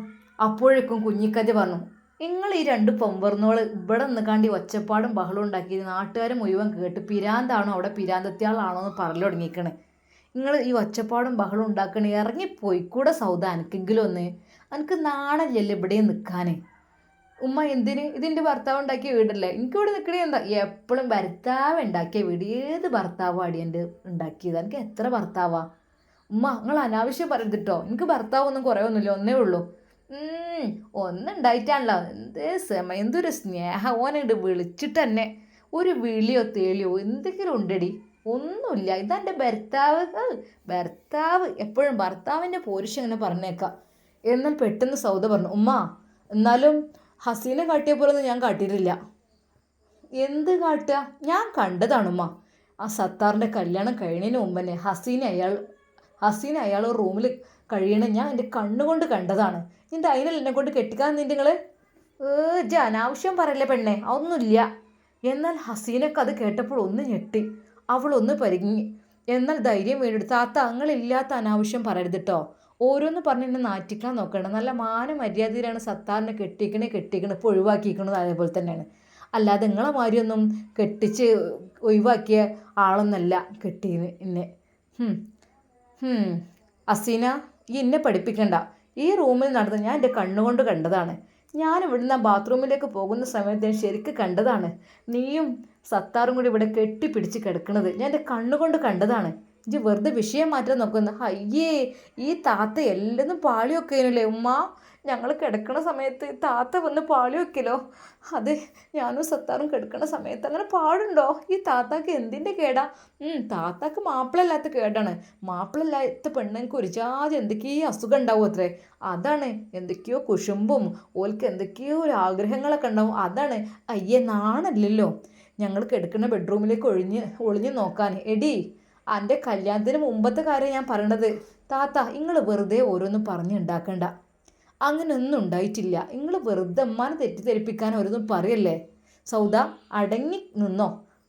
അപ്പോഴേക്കും കുഞ്ഞിക്കജ പറഞ്ഞു, നിങ്ങൾ ഈ രണ്ട് പൊമ്പർന്നോള് ഇവിടെ നിൽക്കാണ്ടി ഒച്ചപ്പാടും ബഹളവും ഉണ്ടാക്കി നാട്ടുകാരെ മുഴുവൻ കേട്ട് പിരാന്താണോ അവിടെ പിരാന്തത്തിയാളാണോ എന്ന് പറഞ്ഞു തുടങ്ങിക്കണേ. നിങ്ങൾ ഈ ഒച്ചപ്പാടും ബഹളവും ഉണ്ടാക്കണേ, ഇറങ്ങിപ്പോയിക്കൂടെ സൗദ? എനിക്കെങ്കിലും ഒന്ന്. എനിക്ക് നാണല്ലല്ലോ ഇവിടെ നിൽക്കാൻ. ഉമ്മ എന്തിന്? ഇതിൻ്റെ ഭർത്താവ് ഉണ്ടാക്കിയ വീടല്ലേ? എനിക്കിവിടെ നിൽക്കണേ എന്താ? എപ്പോഴും ഭർത്താവ് ഉണ്ടാക്കിയ വീട്. ഏത് ഭർത്താവ് അടിയൻ്റെ ഉണ്ടാക്കിയത്? എനിക്ക് എത്ര ഭർത്താവാ? ഉമ്മ നിങ്ങൾ അനാവശ്യം പറയരുതിട്ടോ. എനിക്ക് ഭർത്താവൊന്നും കുറവൊന്നുമില്ല, ഒന്നേ ഉള്ളൂ. ഒന്നുണ്ടായിട്ടാണല്ലോ. എന്ത് സമയം, എന്തൊരു സ്നേഹം. ഓനുണ്ട് വിളിച്ചിട്ട് തന്നെ ഒരു വിളിയോ തേളിയോ എന്തെങ്കിലും ഉണ്ടടി? ഒന്നുമില്ല. ഇതെൻ്റെ ഭർത്താവ്. ഭർത്താവ് എപ്പോഴും ഭർത്താവിൻ്റെ പോരുഷം ഇങ്ങനെ പറഞ്ഞേക്കാം. എന്നാൽ പെട്ടെന്ന് സൗദ പറഞ്ഞു, ഉമ്മ എന്നാലും ഹസീനെ കാട്ടിയ പോലൊന്നും ഞാൻ കാട്ടിയിട്ടില്ല. എന്ത് കാട്ടുക? ഞാൻ കണ്ടതാണുമ്മ. ആ സത്താറിൻ്റെ കല്യാണം കഴിയുന്നതിന് മുമ്പ് തന്നെ ഹസീന അയാൾ റൂമിൽ കഴിയണം ഞാൻ എൻ്റെ കണ്ണുകൊണ്ട് കണ്ടതാണ്. നിൻ്റെ അതിനല്ല എന്നെ കൊണ്ട് കെട്ടിക്കാൻ നിൻ്റെ നിങ്ങൾ. അനാവശ്യം പറയല്ലേ പെണ്ണെ, അതൊന്നുമില്ല. എന്നാൽ ഹസീനക്ക് അത് കേട്ടപ്പോൾ ഒന്ന് ഞെട്ടി. അവളൊന്ന് പരിങ്ങി. എന്നാൽ ധൈര്യം വീണ്ടെടുത്ത്, ആ തങ്ങളില്ലാത്ത അനാവശ്യം പറയരുത് കേട്ടോ. ഓരോന്ന് പറഞ്ഞ് എന്നെ നാറ്റിക്കാൻ നോക്കണം. നല്ല മാനമര്യാദയിലാണ് സത്താറിനെ കെട്ടിക്കണേ ഇപ്പോൾ ഒഴിവാക്കിയിരിക്കണത്. അതേപോലെ തന്നെയാണ്. അല്ലാതെ നിങ്ങളെ മാതിരിയൊന്നും കെട്ടിച്ച് ഒഴിവാക്കിയ ആളൊന്നല്ല കെട്ടിയത് എന്നെ. അസീന, ഈ എന്നെ പഠിപ്പിക്കണ്ട. ഈ റൂമിൽ നടന്ന് ഞാൻ എൻ്റെ കണ്ണുകൊണ്ട് കണ്ടതാണ്. ഞാൻ ഇവിടുന്ന് ബാത്റൂമിലേക്ക് പോകുന്ന സമയത്ത് ഞാൻ ശരിക്കും കണ്ടതാണ്. നീയും സത്താറും കൂടി ഇവിടെ കെട്ടിപ്പിടിച്ച് കിടക്കുന്നത് ഞാൻ എൻ്റെ കണ്ണുകൊണ്ട് കണ്ടതാണ്. ഇജ്ജ് വെറുതെ വിഷയം മാറ്റാൻ നോക്കുന്ന. അയ്യേ, ഈ താത്ത എല്ലാം പാളി വെക്കല്ലേ ഉമ്മ? ഞങ്ങൾ കിടക്കണ സമയത്ത് താത്ത വന്ന് പാളി വെക്കലോ? അതെ, ഞാനും സത്താറും കിടക്കണ സമയത്ത് അങ്ങനെ പാടുണ്ടോ? ഈ താത്താക്ക് എന്തിൻ്റെ കേടാ? താത്താക്ക് മാപ്പിളല്ലാത്ത കേടാണ്. മാപ്പിളല്ലാത്ത പെണ്ണുങ്ങൾക്ക് ഒരു ജാതി എന്തൊക്കെയോ അസുഖം ഉണ്ടാവും അത്രേ. അതാണ് എന്തൊക്കെയോ കുശുമ്പും ഓൽക്ക് എന്തൊക്കെയോ ഒരു ആഗ്രഹങ്ങളൊക്കെ ഉണ്ടാവും. അതാണ്. അയ്യേ, നാണല്ലല്ലോ ഞങ്ങൾ കിടക്കുന്ന ബെഡ്റൂമിലേക്ക് ഒളിഞ്ഞു നോക്കാൻ. എടി, എൻ്റെ കല്യാണത്തിന് മുമ്പത്തെ കാര്യം ഞാൻ പറയണത്. താത്ത, നിങ്ങൾ വെറുതെ ഓരോന്നും പറഞ്ഞുണ്ടാക്കണ്ട. അങ്ങനെയൊന്നും ഉണ്ടായിട്ടില്ല. നിങ്ങൾ വെറുതെ അമ്മാനെ തെറ്റിദ്ധരിപ്പിക്കാൻ ഓരോന്നും പറയല്ലേ. സൗദ, അടങ്ങി നിന്നോ,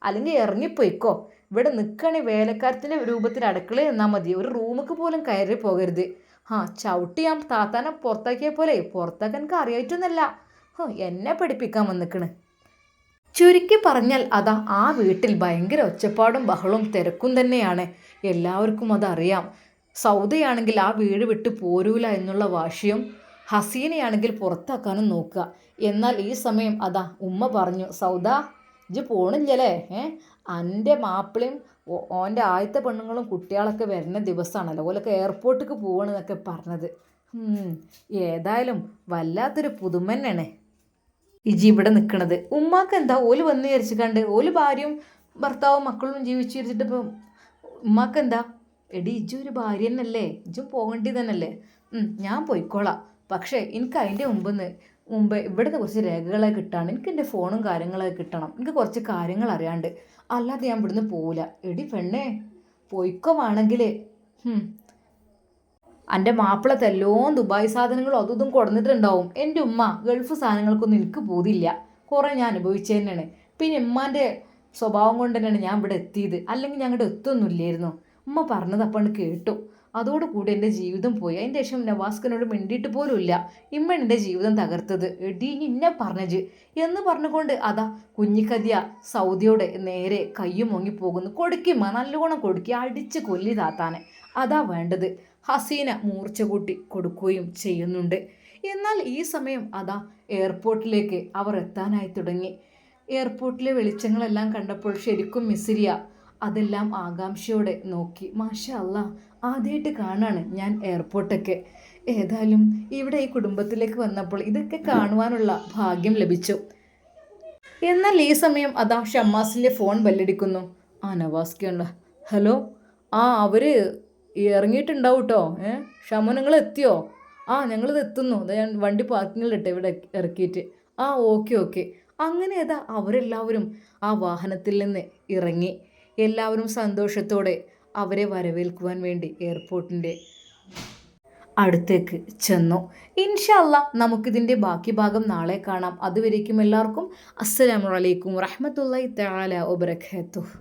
അല്ലെങ്കിൽ ഇറങ്ങിപ്പോയിക്കോ. ഇവിടെ നിൽക്കണേ വേലക്കാരത്തിൻ്റെ രൂപത്തിൽ അടുക്കളയിൽ നിന്നാൽ മതി. ഒരു റൂമിക്ക് പോലും കയറി പോകരുത്. ചവിട്ടി ഞാൻ താത്താനെ പുറത്താക്കിയ പോലെ പുറത്താക്കാൻ എനിക്ക് അറിയായിട്ടൊന്നല്ല. എന്നെ പഠിപ്പിക്കാൻ വന്നിക്കണ്. ചുരുക്കി പറഞ്ഞാൽ അതാ ആ വീട്ടിൽ ഭയങ്കര ഒച്ചപ്പാടും ബഹളവും തിരക്കും തന്നെയാണ്. എല്ലാവർക്കും അതറിയാം. സൗദയാണെങ്കിൽ ആ വീട് വിട്ട് പോരൂല എന്നുള്ള വാശിയും, ഹസീനയാണെങ്കിൽ പുറത്താക്കാനും നോക്കുക. എന്നാൽ ഈ സമയം അതാ ഉമ്മ പറഞ്ഞു, സൗദ ഇജ്ജ് പോണില്ലല്ലേ? എൻ്റെ മാപ്പിളയും ഓൻ്റെ ആദ്യത്തെ പെണ്ണുങ്ങളും കുട്ടികളൊക്കെ വരുന്ന ദിവസമാണല്ലോ, ഓലൊക്കെ എയർപോർട്ടിലേക്ക് പോകണമെന്നൊക്കെ പറഞ്ഞത്. ഏതായാലും വല്ലാത്തൊരു പുതുമ തന്നെയാണ് ഇജി ഇവിടെ നിൽക്കണത്. ഉമ്മാക്ക് എന്താ? ഓല് വന്ന് വിചാരിച്ച് കണ്ട് ഓല് ഭാര്യയും ഭർത്താവും മക്കളും ജീവിച്ചിരിച്ചിട്ട് ഇപ്പം ഉമ്മാക്ക് എന്താ? എടി, ഇജ്ജും ഒരു ഭാര്യ തന്നെയല്ലേ, ഇജ്ജും പോകേണ്ടി തന്നെയല്ലേ? ഞാൻ പോയിക്കോളാം. പക്ഷേ എനിക്ക് അതിൻ്റെ മുമ്പെന്ന് മുമ്പ് ഇവിടുത്തെ കുറച്ച് രേഖകളൊക്കെ കിട്ടാണ്. എനിക്ക് എൻ്റെ ഫോണും കാര്യങ്ങളൊക്കെ കിട്ടണം. എനിക്ക് കുറച്ച് കാര്യങ്ങൾ അറിയാണ്ട്. അല്ലാതെ ഞാൻ ഇവിടുന്ന് പോവില്ല. എടി പെണ്ണേ, പൊയ്ക്കോ വേണമെങ്കിൽ. എൻ്റെ മാപ്പിള തെല്ലോം ദുബായ് സാധനങ്ങളും അതും ഇതും കൊടുത്തിട്ടുണ്ടാവും. എൻ്റെ ഉമ്മ ഗൾഫ് സാധനങ്ങൾക്കൊന്നും എനിക്ക് പോതില്ല. കുറേ ഞാൻ അനുഭവിച്ചു തന്നെയാണ്. പിന്നെ ഉമ്മാൻ്റെ സ്വഭാവം കൊണ്ട് തന്നെയാണ് ഞാൻ ഇവിടെ എത്തിയത്. അല്ലെങ്കിൽ ഞാൻ ഇവിടെ എത്തൊന്നുമില്ലായിരുന്നു. ഉമ്മ പറഞ്ഞത് അപ്പം കേട്ടു. അതോടുകൂടി എൻ്റെ ജീവിതം പോയി. അതിൻ്റെ ശേഷം നവാസ്കനോട് മിണ്ടിയിട്ട് പോലും ഇല്ല. ഇമ്മ എൻ്റെ ജീവിതം തകർത്തത്. എടി ഇന്നെ പറഞ്ഞത് എന്ന് പറഞ്ഞുകൊണ്ട് അതാ കുഞ്ഞിക്കതിയ സൗദിയോടെ നേരെ കയ്യും മോങ്ങി പോകുന്നു. കൊടുക്കുമ്മ, നല്ലോണം കൊടുക്കുക, അടിച്ച് കൊല്ലി താത്താനെ. അതാ വേണ്ടത്. ഹസീന മൂർച്ച കൂട്ടി കൊടുക്കുകയും ചെയ്യുന്നുണ്ട്. എന്നാൽ ഈ സമയം അതാ എയർപോർട്ടിലേക്ക് അവർ എത്താനായി തുടങ്ങി. എയർപോർട്ടിലെ വെളിച്ചങ്ങളെല്ലാം കണ്ടപ്പോൾ ശരിക്കും മിസിരിയ അതെല്ലാം ആകാംക്ഷയോടെ നോക്കി. മാഷാ അല്ലാ, ആദ്യമായിട്ട് കാണാണ് ഞാൻ എയർപോർട്ടൊക്കെ. ഏതായാലും ഇവിടെ ഈ കുടുംബത്തിലേക്ക് വന്നപ്പോൾ ഇതൊക്കെ കാണുവാനുള്ള ഭാഗ്യം ലഭിച്ചു. എന്നാൽ ഈ സമയം അതാ ഷമ്മാസിൻ്റെ ഫോൺ ബെല്ലടിക്കുന്നു. നവാസ്കയുണ്ട്. ഹലോ, അവർ ഇറങ്ങിയിട്ടുണ്ടാവും കേട്ടോ. ഷമു, നിങ്ങൾ എത്തിയോ? ഞങ്ങളിത് എത്തുന്നു. അതാ ഞാൻ വണ്ടി പാർക്കിങ്ങിലിട്ടെ ഇവിടെ ഇറക്കിയിട്ട്. Okay okay. അങ്ങനെ അതാ അവരെല്ലാവരും ആ വാഹനത്തിൽ നിന്ന് ഇറങ്ങി. എല്ലാവരും സന്തോഷത്തോടെ അവരെ വരവേൽക്കുവാൻ വേണ്ടി എയർപോർട്ടിൻ്റെ അടുത്തേക്ക് ചെന്നു. ഇൻഷാ അല്ലാ നമുക്കിതിൻ്റെ ബാക്കി ഭാഗം നാളെ കാണാം. അതുവരേക്കും എല്ലാവർക്കും അസ്സലാമു അലൈക്കും വറഹ്മത്തുള്ളാഹി തആല വബറകാതുഹു.